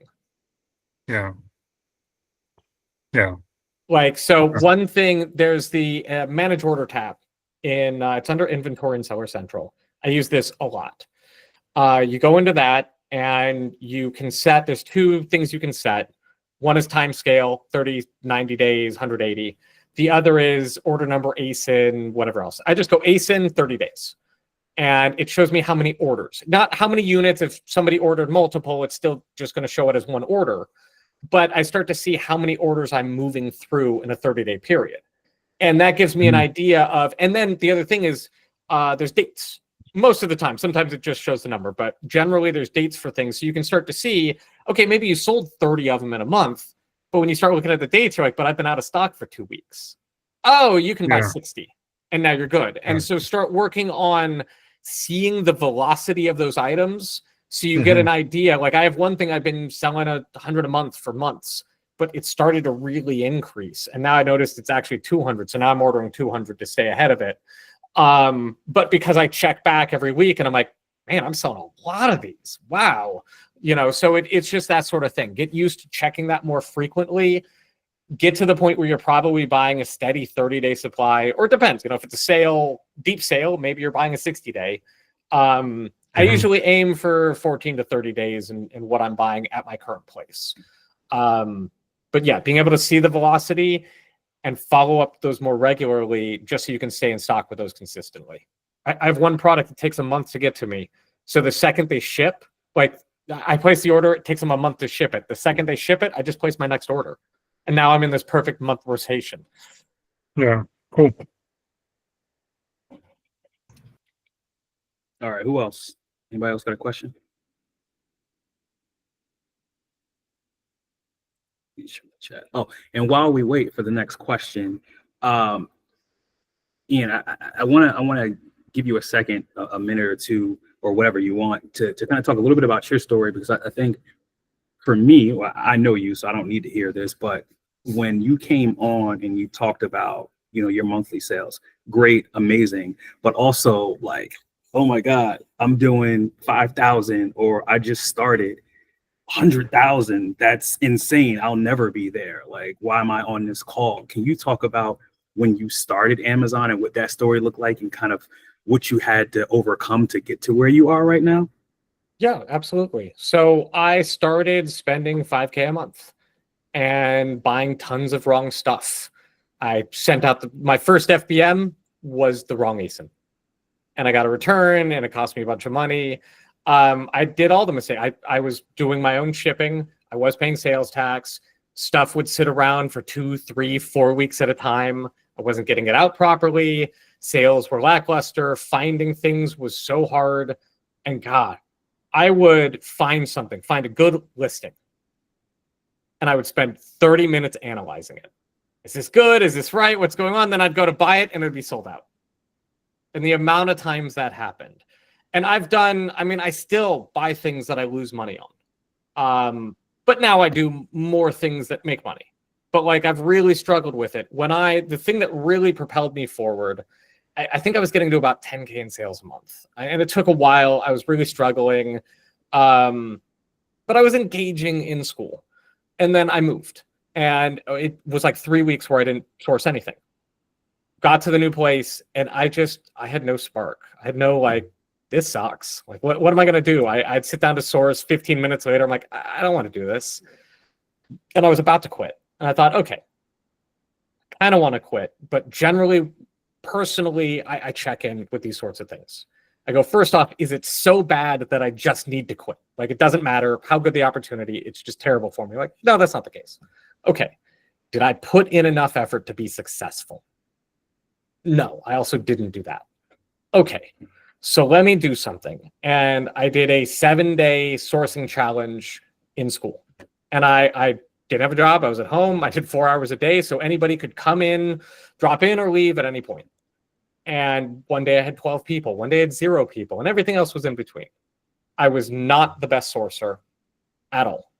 Yeah. Yeah. Like, so one thing, there's the manage order tab in, it's under inventory in Seller Central. I use this a lot. You go into that and you can set, there's two things you can set. One is time scale, 30, 90 days, 180. The other is order number, ASIN, whatever else. I just go ASIN 30 days. And it shows me how many orders, not how many units. If somebody ordered multiple, it's still just going to show it as one order. But I start to see how many orders I'm moving through in a 30-day period. And that gives me an idea of, and then the other thing is there's dates. Most of the time, sometimes it just shows the number, but generally there's dates for things. So you can start to see, okay, maybe you sold 30 of them in a month, but when you start looking at the dates, you're like, but I've been out of stock for 2 weeks. Oh, you can buy 60 and now you're good. And so start working on seeing the velocity of those items. So you get an idea. Like I have one thing I've been selling 100 a month for months, but it started to really increase. And now I noticed it's actually 200. So now I'm ordering 200 to stay ahead of it. But because I check back every week and I'm like, man, I'm selling a lot of these. Wow. You know, so it's just that sort of thing. Get used to checking that more frequently. Get to the point where you're probably buying a steady 30-day supply, or it depends. You know, if it's a sale, deep sale, maybe you're buying a 60-day. I usually aim for 14 to 30 days in what I'm buying at my current place. But yeah, being able to see the velocity and follow up those more regularly just so you can stay in stock with those consistently. I have one product that takes a month to get to me. So the second they ship, like I place the order, it takes them a month to ship it. The second they ship it, I just place my next order. And now I'm in this perfect month rotation. Yeah. Cool. All right, who else? Anybody else got a question? Chat. Oh, and while we wait for the next question, Ian, I want to give you a second, a minute or two, or whatever you want, to kind of talk a little bit about your story, because I think for me, well, I know you, so I don't need to hear this, but when you came on and you talked about, you know, your monthly sales, great, amazing, but also like, oh my God, I'm doing 5,000, or I just started 100,000. That's insane. I'll never be there. Like, why am I on this call? Can you talk about when you started Amazon and what that story looked like and kind of what you had to overcome to get to where you are right now? Yeah, absolutely. So I started spending $5K a month and buying tons of wrong stuff. I sent out my first FBM was the wrong ASIN, and I got a return, and it cost me a bunch of money. I did all the mistakes. I was doing my own shipping. I was paying sales tax. Stuff would sit around for 2, 3, 4 weeks at a time. I wasn't getting it out properly. Sales were lackluster. Finding things was so hard. And God, I would find a good listing, and I would spend 30 minutes analyzing it. Is this good? Is this right? What's going on? Then I'd go to buy it and it would be sold out. And the amount of times that happened. And I still buy things that I lose money on. But now I do more things that make money. But like, I've really struggled with it. The thing that really propelled me forward, I think I was getting to about 10K in sales a month. And it took a while. I was really struggling. But I was engaging in school. And then I moved. And it was like 3 weeks where I didn't source anything. Got to the new place and I had no spark. I had no like, this sucks. Like, what am I going to do? I'd sit down to source 15 minutes later. I'm like, I don't want to do this. And I was about to quit. And I thought, okay, I kind of want to quit. But generally, personally, I check in with these sorts of things. I go, first off, is it so bad that I just need to quit? Like, it doesn't matter how good the opportunity, it's just terrible for me. Like, no, that's not the case. Okay. Did I put in enough effort to be successful? No, I also didn't do that. Okay. So let me do something. And I did a 7-day sourcing challenge in school. And I didn't have a job. I was at home. I did 4 hours a day. So anybody could come in, drop in or leave at any point. And one day I had 12 people. One day I had 0 people. And everything else was in between. I was not the best sourcer at all.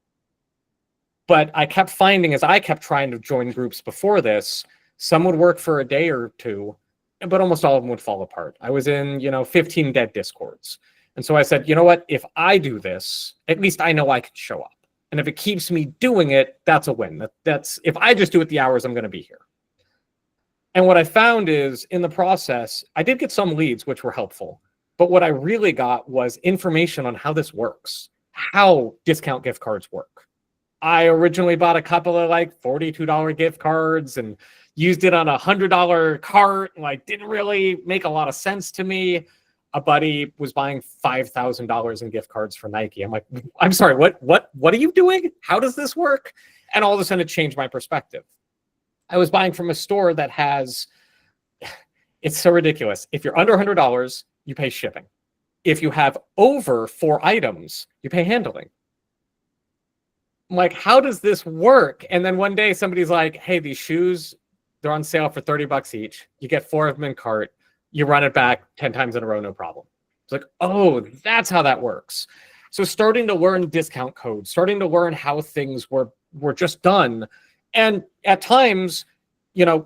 But I kept finding, as I kept trying to join groups before this, some would work for a day or two, but almost all of them would fall apart. I was in, 15 dead discords. And so I said, you know what? If I do this, at least I know I can show up. And if it keeps me doing it, that's a win. That's if I just do it the hours I'm going to be here. And what I found is in the process, I did get some leads, which were helpful. But what I really got was information on how this works, how discount gift cards work. I originally bought a couple of like $42 gift cards and used it on a $100 cart. And like didn't really make a lot of sense to me. A buddy was buying $5,000 in gift cards for Nike. I'm like, I'm sorry, what are you doing? How does this work? And all of a sudden it changed my perspective. I was buying from a store that has, it's so ridiculous. If you're under $100, you pay shipping. If you have over 4 items, you pay handling. I'm like, how does this work? And then one day somebody's like, hey, these shoes, they're on sale for $30 each. You get 4 of them in cart. You run it back 10 times in a row, no problem. It's like, oh, that's how that works. So starting to learn discount codes, starting to learn how things were just done. And at times,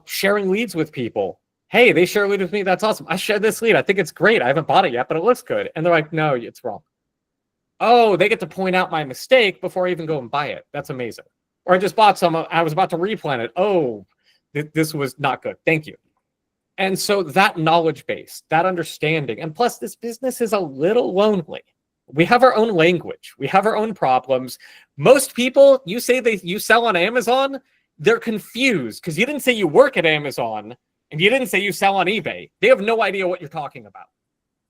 sharing leads with people. Hey, they share a lead with me. That's awesome. I shared this lead. I think it's great. I haven't bought it yet, but it looks good. And they're like, no, it's wrong. Oh, they get to point out my mistake before I even go and buy it. That's amazing. Or I just bought some. I was about to replan it. Oh, this was not good. Thank you. And so that knowledge base, that understanding, and plus this business is a little lonely. We have our own language. We have our own problems. Most people, you say you sell on Amazon, they're confused because you didn't say you work at Amazon and you didn't say you sell on eBay. They have no idea what you're talking about.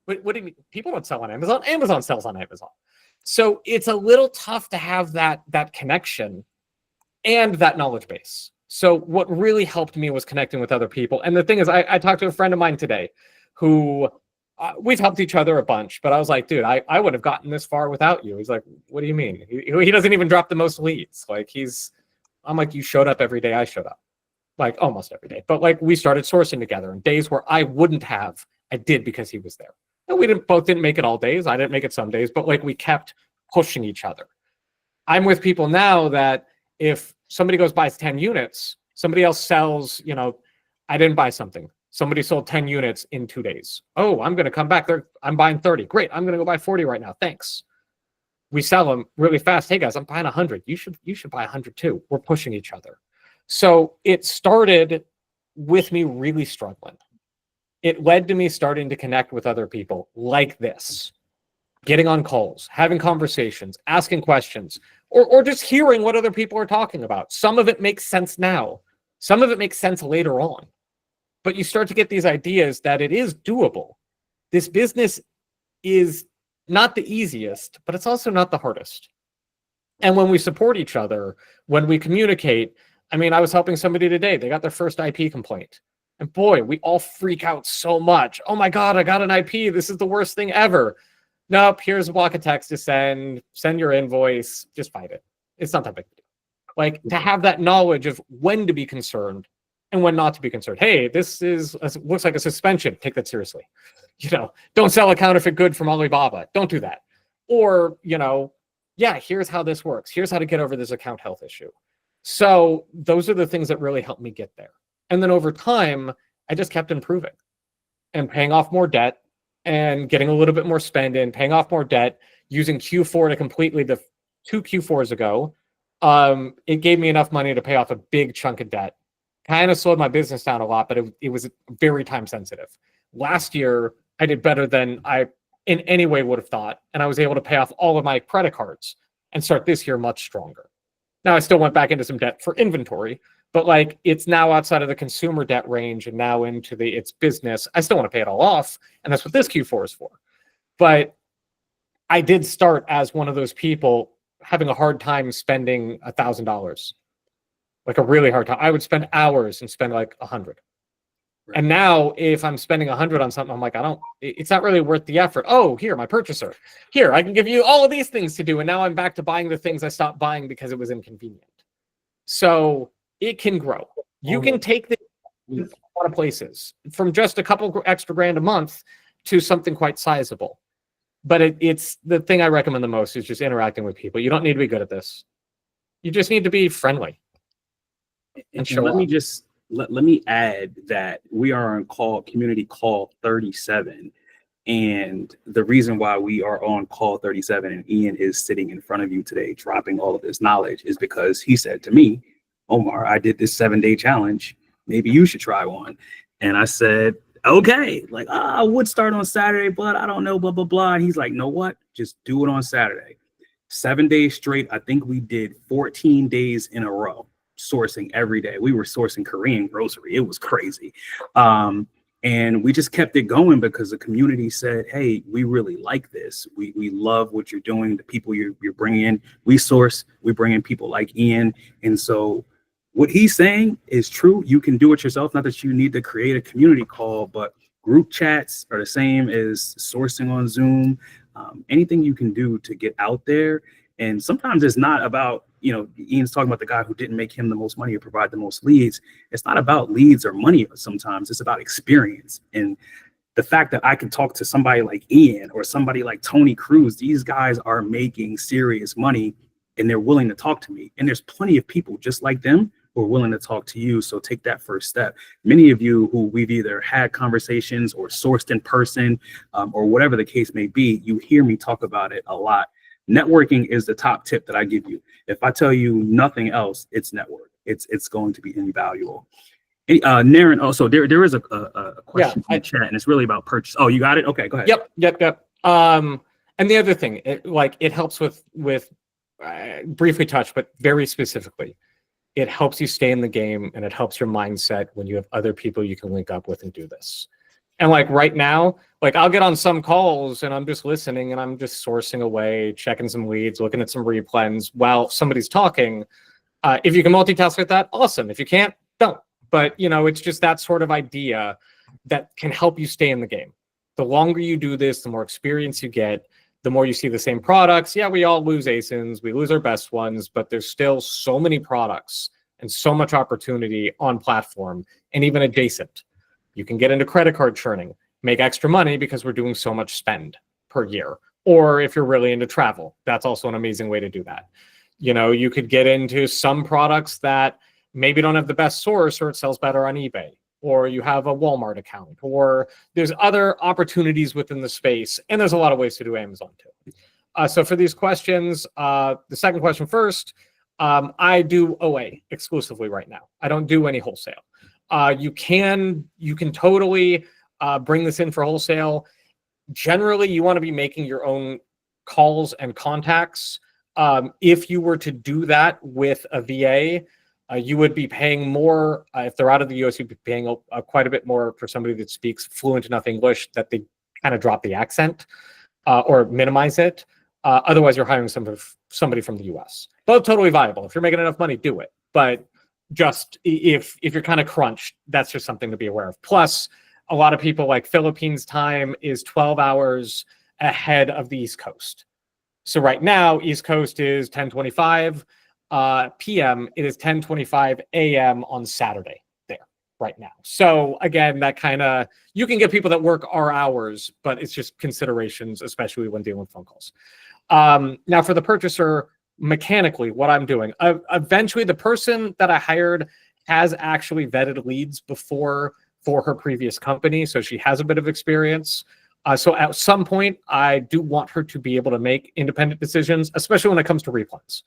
What do you mean? People don't sell on Amazon. Amazon sells on Amazon. So it's a little tough to have that connection and that knowledge base. So what really helped me was connecting with other people. And the thing is, I talked to a friend of mine today who we've helped each other a bunch, but I was like, dude, I would have gotten this far without you. He's like, what do you mean? He doesn't even drop the most leads. Like I'm like, you showed up every day I showed up, like almost every day. But like we started sourcing together and days where I wouldn't have, I did because he was there. And we both didn't make it all days. I didn't make it some days, but like we kept pushing each other. I'm with people now that if somebody goes buys 10 units, somebody else sells, I didn't buy something. Somebody sold 10 units in 2 days. Oh, I'm going to come back there. I'm buying 30. Great. I'm going to go buy 40 right now. Thanks. We sell them really fast. Hey guys, I'm buying 100. You should buy 100 too. We're pushing each other. So it started with me really struggling. It led to me starting to connect with other people like this, getting on calls, having conversations, asking questions, or just hearing what other people are talking about. Some of it makes sense now. Some of it makes sense later on. But you start to get these ideas that it is doable. This business is not the easiest, but it's also not the hardest. And when we support each other, when we communicate, I was helping somebody today. They got their first IP complaint. And boy, we all freak out so much. Oh my God, I got an IP. This is the worst thing ever. Nope, here's a block of text to send your invoice, just fight it. It's not that big a deal. Like to have that knowledge of when to be concerned and when not to be concerned. Hey, this looks like a suspension. Take that seriously. Don't sell a counterfeit good from Alibaba. Don't do that. Or, here's how this works. Here's how to get over this account health issue. So those are the things that really helped me get there. And then over time, I just kept improving and paying off more debt and getting a little bit more spend in, paying off more debt, using Q4 to completely the 2 Q4s ago, It gave me enough money to pay off a big chunk of debt. Kind of slowed my business down a lot, but it was very time sensitive. Last year, I did better than I in any way would have thought, and I was able to pay off all of my credit cards and start this year much stronger. Now, I still went back into some debt for inventory, but like it's now outside of the consumer debt range and now into it's business. I still want to pay it all off, and that's what this Q4 is for. But I did start as one of those people having a hard time spending $1,000, like a really hard time. I would spend hours and spend like 100. Right. And now if I'm spending 100 on something, I'm like, it's not really worth the effort. Oh, here, my purchaser. Here, I can give you all of these things to do. And now I'm back to buying the things I stopped buying because it was inconvenient. So it can grow. You can take the a lot of places from just a couple extra grand a month to something quite sizable. But it's the thing I recommend the most is just interacting with people. You don't need to be good at this. You just need to be friendly. And let me add that we are on community call 37. And the reason why we are on call 37 and Ian is sitting in front of you today, dropping all of this knowledge, is because he said to me, Omar, I did this 7-day challenge. Maybe you should try one. And I said, okay, like, I would start on Saturday, but I don't know, blah, blah, blah. And he's like, know what? Just do it on Saturday. 7 days straight. I think we did 14 days in a row, sourcing every day. We were sourcing Korean grocery. It was crazy. And we just kept it going because the community said, hey, we really like this. We love what you're doing. The people you're bringing in, we bring in people like Ian. And so what he's saying is true. You can do it yourself. Not that you need to create a community call, but group chats are the same as sourcing on Zoom. Anything you can do to get out there. And sometimes it's not about, Ian's talking about the guy who didn't make him the most money or provide the most leads. It's not about leads or money. Sometimes it's about experience. And the fact that I can talk to somebody like Ian or somebody like Tony Cruz, these guys are making serious money and they're willing to talk to me. And there's plenty of people just like them who are willing to talk to you. So take that first step. Many of you who we've either had conversations or sourced in person or whatever the case may be, you hear me talk about it a lot. Networking is the top tip that I give you. If I tell you nothing else, it's network. It's going to be invaluable. Naren, also there is a question in the chat, and it's really about purchase. Oh, you got it? Okay, go ahead. Yep. And the other thing, it helps with briefly touched, but very specifically, it helps you stay in the game and it helps your mindset when you have other people you can link up with and do this. And like right now, like I'll get on some calls and I'm just listening and I'm just sourcing away, checking some leads, looking at some replens while somebody's talking. If you can multitask with that, awesome. If you can't, don't. But it's just that sort of idea that can help you stay in the game. The longer you do this, the more experience you get, the more you see the same products. Yeah, we all lose ASINs, we lose our best ones, but there's still so many products and so much opportunity on platform and even adjacent. You can get into credit card churning, make extra money because we're doing so much spend per year. Or if you're really into travel, that's also an amazing way to do that. You could get into some products that maybe don't have the best source or it sells better on eBay, or you have a Walmart account, or there's other opportunities within the space. And there's a lot of ways to do Amazon too. So for these questions, the second question first, I do OA exclusively right now. I don't do any wholesale. You can totally bring this in for wholesale. Generally, you want to be making your own calls and contacts. If you were to do that with a VA, you would be paying more. If they're out of the US, you'd be paying quite a bit more for somebody that speaks fluent enough English that they kind of drop the accent or minimize it. Otherwise, you're hiring somebody from the US. Both totally viable. If you're making enough money, do it. But just if you're kind of crunched, that's just something to be aware of. Plus, a lot of people like Philippines time is 12 hours ahead of the East Coast. So right now, East Coast is 10:25 p.m. It is 10:25 a.m. on Saturday there right now. So again, that kind of, you can get people that work our hours, but it's just considerations, especially when dealing with phone calls. Now for the purchaser, mechanically, what I'm doing, eventually the person that I hired has actually vetted leads before for her previous company. So she has a bit of experience. So at some point, I do want her to be able to make independent decisions, especially when it comes to replens.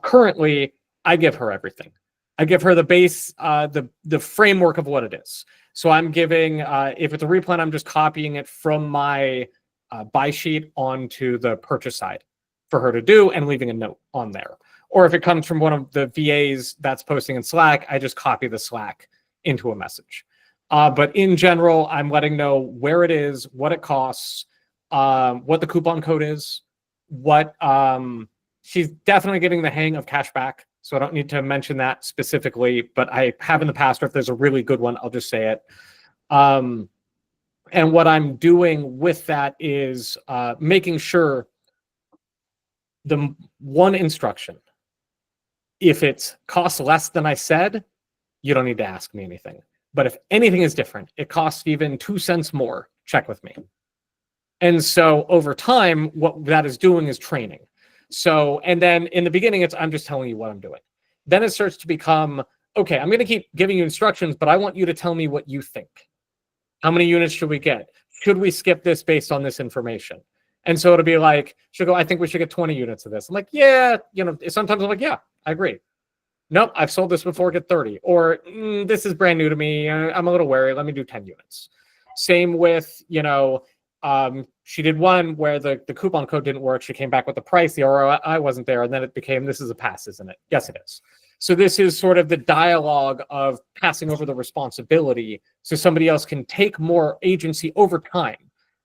Currently, I give her everything. I give her the base, the framework of what it is. So I'm giving, if it's a replan, I'm just copying it from my buy sheet onto the purchase side for her to do and leaving a note on there. Or if it comes from one of the VAs that's posting in Slack, I just copy the Slack into a message. But in general, I'm letting know where it is, what it costs, what the coupon code is, what she's definitely getting the hang of cashback. So I don't need to mention that specifically, but I have in the past, or if there's a really good one, I'll just say it. And what I'm doing with that is making sure the one instruction, if it costs less than I said, you don't need to ask me anything. But if anything is different, it costs even 2 cents more, check with me. And so over time, what that is doing is training. So, and then in the beginning, I'm just telling you what I'm doing. Then it starts to become, okay, I'm going to keep giving you instructions, but I want you to tell me what you think. How many units should we get? Should we skip this based on this information? And so it'll be like, she'll go, I think we should get 20 units of this. I'm like, yeah, sometimes I'm like, yeah, I agree. Nope, I've sold this before, get 30. Or this is brand new to me. I'm a little wary. Let me do 10 units. Same with, she did one where the coupon code didn't work. She came back with the price. The ROI wasn't there. And then it became, this is a pass, isn't it? Yes, it is. So this is sort of the dialogue of passing over the responsibility so somebody else can take more agency over time.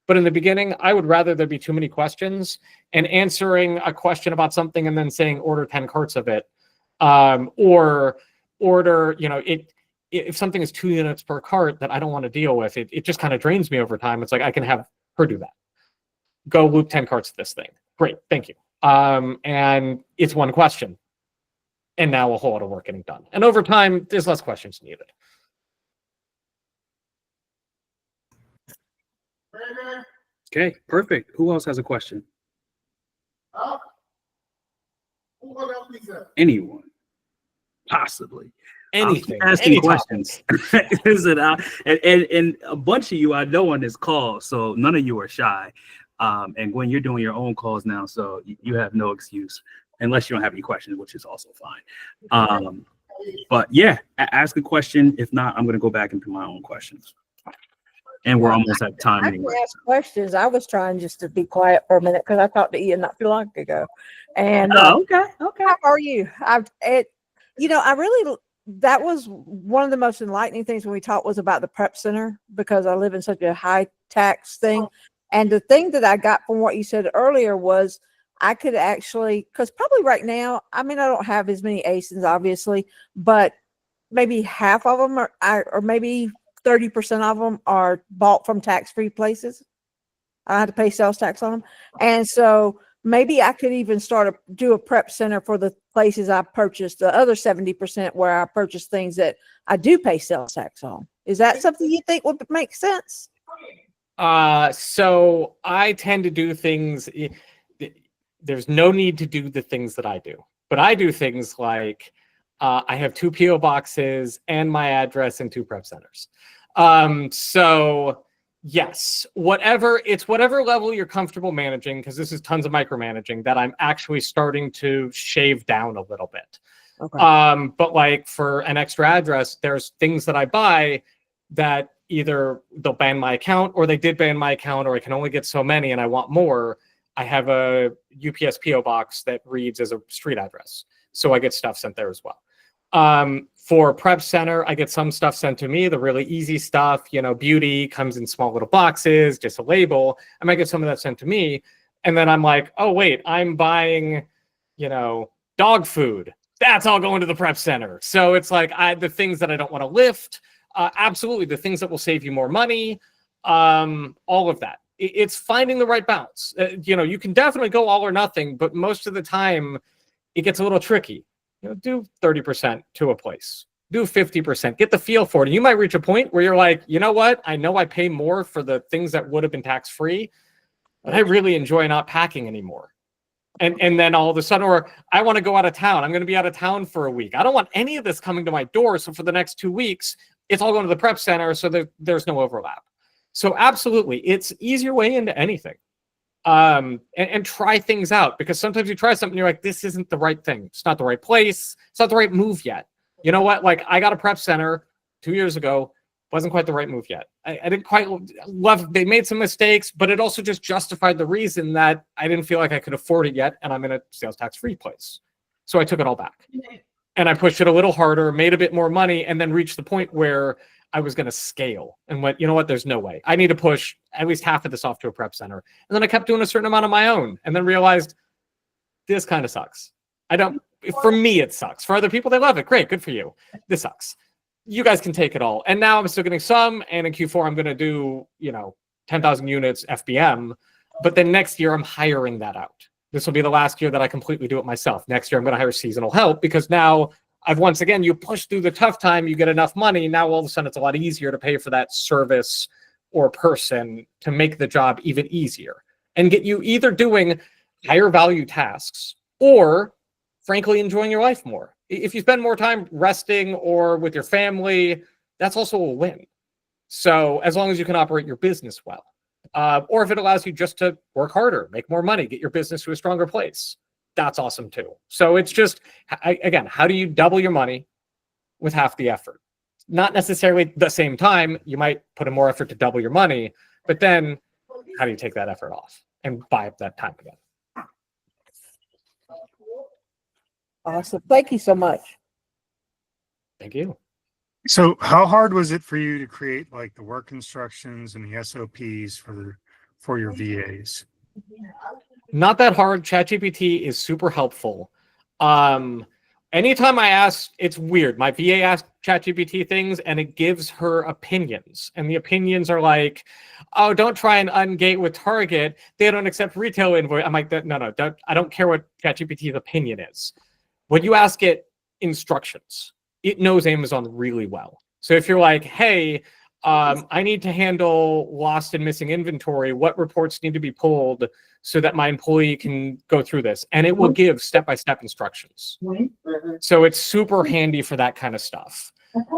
But in the beginning, I would rather there be too many questions and answering a question about something and then saying order 10 carts of it. Or order, if something is 2 units per cart that I don't want to deal with, it just kind of drains me over time. It's like, I can have her do that. Go loop 10 carts of this thing. Great, thank you. And it's one question. And now a whole lot of work getting done. And over time, there's less questions needed. Okay, perfect. Who else has a question? Anyone? Possibly. Anything. Asking questions. and a bunch of you I know on this call, so none of you are shy. And Gwen, you're doing your own calls now, so you have no excuse, unless you don't have any questions, which is also fine. But yeah, ask a question. If not, I'm going to go back into my own questions. And we're almost at time I anyway. can ask questions. I was trying just to be quiet for a minute because I talked to Ian not too long ago. And Okay. how are you? That was one of the most enlightening things when we talked was about the prep center, because I live in such a high tax thing. And the thing that I got from what you said earlier was I could actually, because probably right now, I don't have as many ASINs, obviously, but maybe half of them or maybe 30% of them are bought from tax-free places. I had to pay sales tax on them. And so maybe I could even do a prep center for the places I purchased, the other 70% where I purchase things that I do pay sales tax on. Is that something you think would make sense? So I tend to do things, there's no need to do the things that I do, but I do things like I have 2 PO boxes and my address and 2 prep centers. So yes, whatever level you're comfortable managing, because this is tons of micromanaging that I'm actually starting to shave down a little bit. Okay. But like for an extra address, there's things that I buy that either they'll ban my account or they did ban my account, or I can only get so many and I want more. I have a UPS PO box that reads as a street address. So I get stuff sent there as well. For Prep Center, I get some stuff sent to me, the really easy stuff, beauty comes in small little boxes, just a label. I might get some of that sent to me. And then I'm like, oh, wait, I'm buying, dog food. That's all going to the Prep Center. So it's like the things that I don't want to lift, absolutely. The things that will save you more money, all of that. It's finding the right balance. You can definitely go all or nothing, but most of the time it gets a little tricky. Do 30% to a place, do 50%, get the feel for it. And you might reach a point where you're like, you know what? I know I pay more for the things that would have been tax-free, but I really enjoy not packing anymore. And then all of a sudden, or I want to go out of town. I'm going to be out of town for a week. I don't want any of this coming to my door. So for the next 2 weeks, it's all going to the prep center so that there's no overlap. So absolutely, it's ease your way into anything. and try things out, because sometimes you try something, you're like, this isn't the right thing. It's not the right place. It's not the right move yet. You know what? Like, I got a prep center 2 years ago. Wasn't quite the right move yet. I didn't quite love, they made some mistakes, but it also just justified the reason that I didn't feel like I could afford it yet. And I'm in a sales tax free place. So I took it all back and I pushed it a little harder, made a bit more money, and then reached the point where I was going to scale and went, you know what? There's no way. I need to push at least half of this off to a prep center. And then I kept doing a certain amount of my own and then realized this kind of sucks. For me, it sucks. For other people, they love it. Great. Good for you. This sucks. You guys can take it all. And now I'm still getting some. And in Q4, I'm going to do, 10,000 units FBM. But then next year, I'm hiring that out. This will be the last year that I completely do it myself. Next year, I'm going to hire seasonal help, because now I've, once again, you push through the tough time, you get enough money. Now, all of a sudden, it's a lot easier to pay for that service or person to make the job even easier and get you either doing higher value tasks or, frankly, enjoying your life more. If you spend more time resting or with your family, that's also a win. So as long as you can operate your business well, or if it allows you just to work harder, make more money, get your business to a stronger place, that's awesome too. So it's just, again, how do you double your money with half the effort? Not necessarily the same time. You might put in more effort to double your money, but then how do you take that effort off and buy up that time again? Awesome. Thank you so much. Thank you. So how hard was it for you to create like the work instructions and the SOPs for your VAs? Not that hard. ChatGPT is super helpful. Anytime I ask, it's weird. My VA asks ChatGPT things and it gives her opinions. And the opinions are like, oh, don't try and ungate with Target. They don't accept retail invoice. I'm like, no, I don't care what ChatGPT's opinion is. When you ask it instructions, it knows Amazon really well. So if you're like, hey, I need to handle lost and missing inventory, what reports need to be pulled so that my employee can go through this? And it will give step-by-step instructions. So it's super handy for that kind of stuff.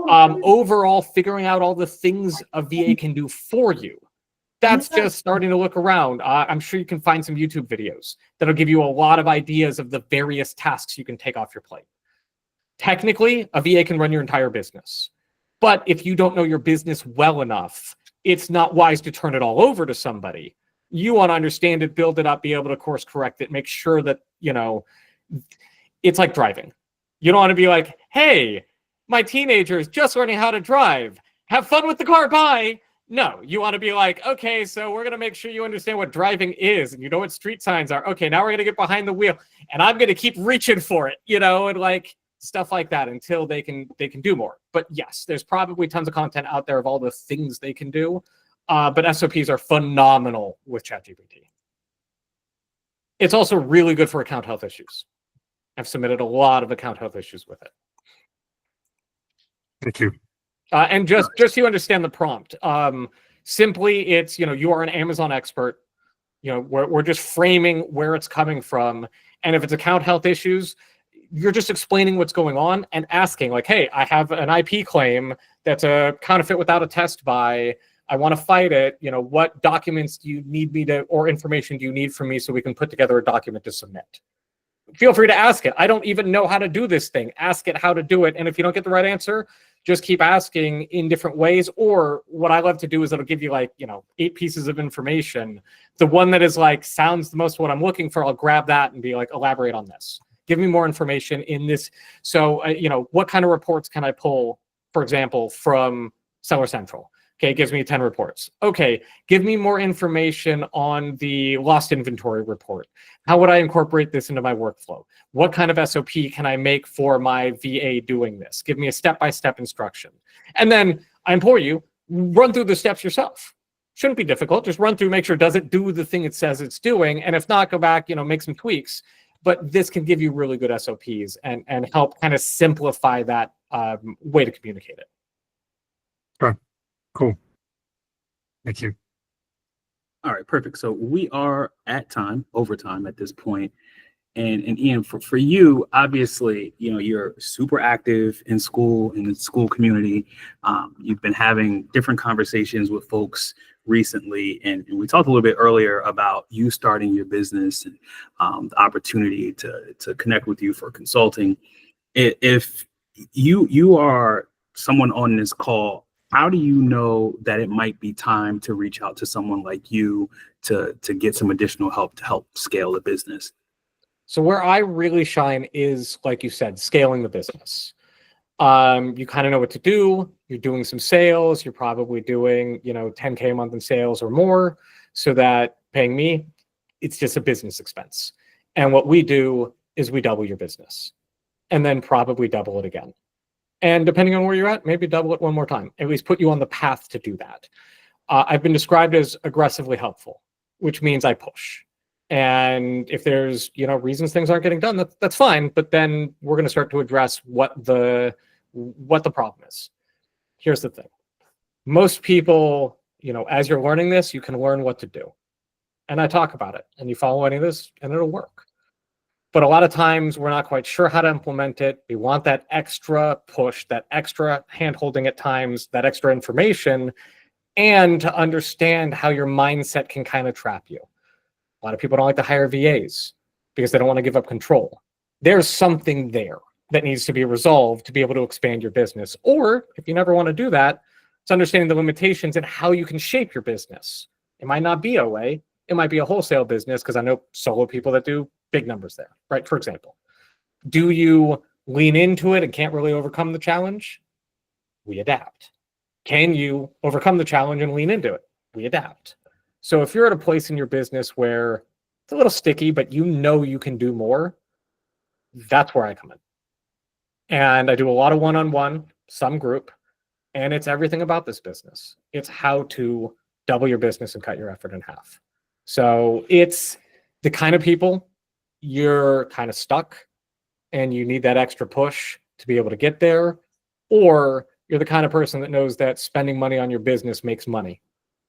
Overall, figuring out all the things a VA can do for you, that's just starting to look around. I'm sure you can find some YouTube videos that'll give you a lot of ideas of the various tasks you can take off your plate. Technically, a VA can run your entire business. But if you don't know your business well enough, it's not wise to turn it all over to somebody. You want to understand it, build it up, be able to course correct it, make sure that, it's like driving. You don't want to be like, hey, my teenager is just learning how to drive. Have fun with the car, bye. No, you want to be like, okay, so we're going to make sure you understand what driving is and you know what street signs are. Okay, now we're going to get behind the wheel and I'm going to keep reaching for it, and like stuff like that until they can do more. But yes, there's probably tons of content out there of all the things they can do. But SOPs are phenomenal with ChatGPT. It's also really good for account health issues. I've submitted a lot of account health issues with it. Thank you. And just so you understand the prompt, simply it's, you are an Amazon expert. We're just framing where it's coming from. And if it's account health issues, you're just explaining what's going on and asking like, hey, I have an IP claim that's a counterfeit without a test buy. I want to fight it. What documents do you need me to, or information do you need from me so we can put together a document to submit? Feel free to ask it. I don't even know how to do this thing. Ask it how to do it. And if you don't get the right answer, just keep asking in different ways. Or what I love to do is it'll give you 8 pieces of information. The one that is sounds the most what I'm looking for, I'll grab that and be like, elaborate on this. Give me more information in this. So, what kind of reports can I pull, for example, from Seller Central? Okay, it gives me 10 reports. Okay, give me more information on the lost inventory report. How would I incorporate this into my workflow? What kind of SOP can I make for my VA doing this? Give me a step-by-step instruction. And then I implore you, run through the steps yourself. Shouldn't be difficult. Just run through, make sure, does it do the thing it says it's doing? And if not, go back, make some tweaks. But this can give you really good SOPs and help kind of simplify that way to communicate it. Sure. Cool. Thank you. All right, perfect. So we are at overtime at this point. And Ian, for you, obviously, you're super active in school, in the school community. You've been having different conversations with folks recently, and we talked a little bit earlier about you starting your business and the opportunity to connect with you for consulting. If you are someone on this call, how do you know that it might be time to reach out to someone like you to get some additional help to help scale the business? So where I really shine is, like you said, scaling the business. You kind of know what to do. You're doing some sales. You're probably doing, 10K a month in sales or more, so that paying me, it's just a business expense. And what we do is we double your business and then probably double it again. And depending on where you're at, maybe double it one more time, at least put you on the path to do that. I've been described as aggressively helpful, which means I push. And if there's, reasons things aren't getting done, that's fine. But then we're going to start to address what the problem is. Here's the thing. Most people, as you're learning this, you can learn what to do. And I talk about it, and you follow any of this and it'll work. But a lot of times we're not quite sure how to implement it. We want that extra push, that extra hand-holding at times, that extra information, and to understand how your mindset can kind of trap you. A lot of people don't like to hire VAs because they don't want to give up control. There's something there that needs to be resolved to be able to expand your business. Or if you never want to do that, it's understanding the limitations and how you can shape your business. It might not be OA. It might be a wholesale business, because I know solo people that do big numbers there, right? For example, do you lean into it and can't really overcome the challenge? We adapt. Can you overcome the challenge and lean into it? We adapt. So if you're at a place in your business where it's a little sticky, but you can do more, that's where I come in. And I do a lot of one-on-one, some group, and it's everything about this business. It's how to double your business and cut your effort in half. So it's the kind of people you're kind of stuck and you need that extra push to be able to get there, or you're the kind of person that knows that spending money on your business makes money,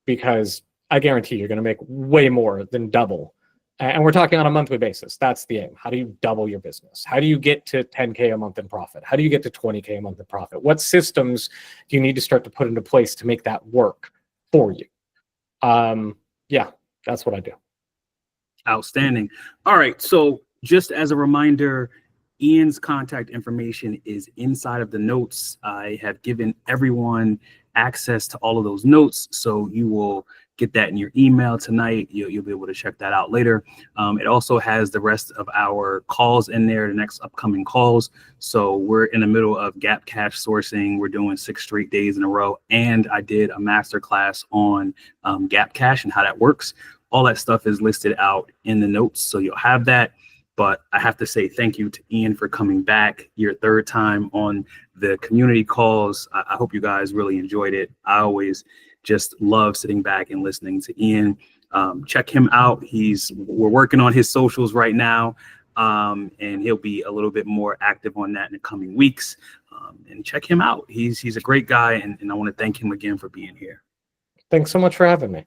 because I guarantee you're going to make way more than double. And we're talking on a monthly basis. That's the aim. How do you double your business? How do you get to 10K a month in profit? How do you get to 20K a month in profit? What systems do you need to start to put into place to make that work for you? Yeah, that's what I do. Outstanding. All right. So just as a reminder, Ian's contact information is inside of the notes. I have given everyone access to all of those notes, so you will get that in your email tonight. You'll be able to check that out later. It also has the rest of our calls in there, the next upcoming calls. So we're in the middle of gap cash sourcing. We're doing 6 straight days in a row. And I did a masterclass on gap cash and how that works. All that stuff is listed out in the notes, so you'll have that. But I have to say thank you to Ian for coming back, your 3rd time on the community calls. I hope you guys really enjoyed it. I always just love sitting back and listening to Ian. Check him out. We're working on his socials right now, and he'll be a little bit more active on that in the coming weeks. And check him out. He's a great guy, and I want to thank him again for being here. Thanks so much for having me.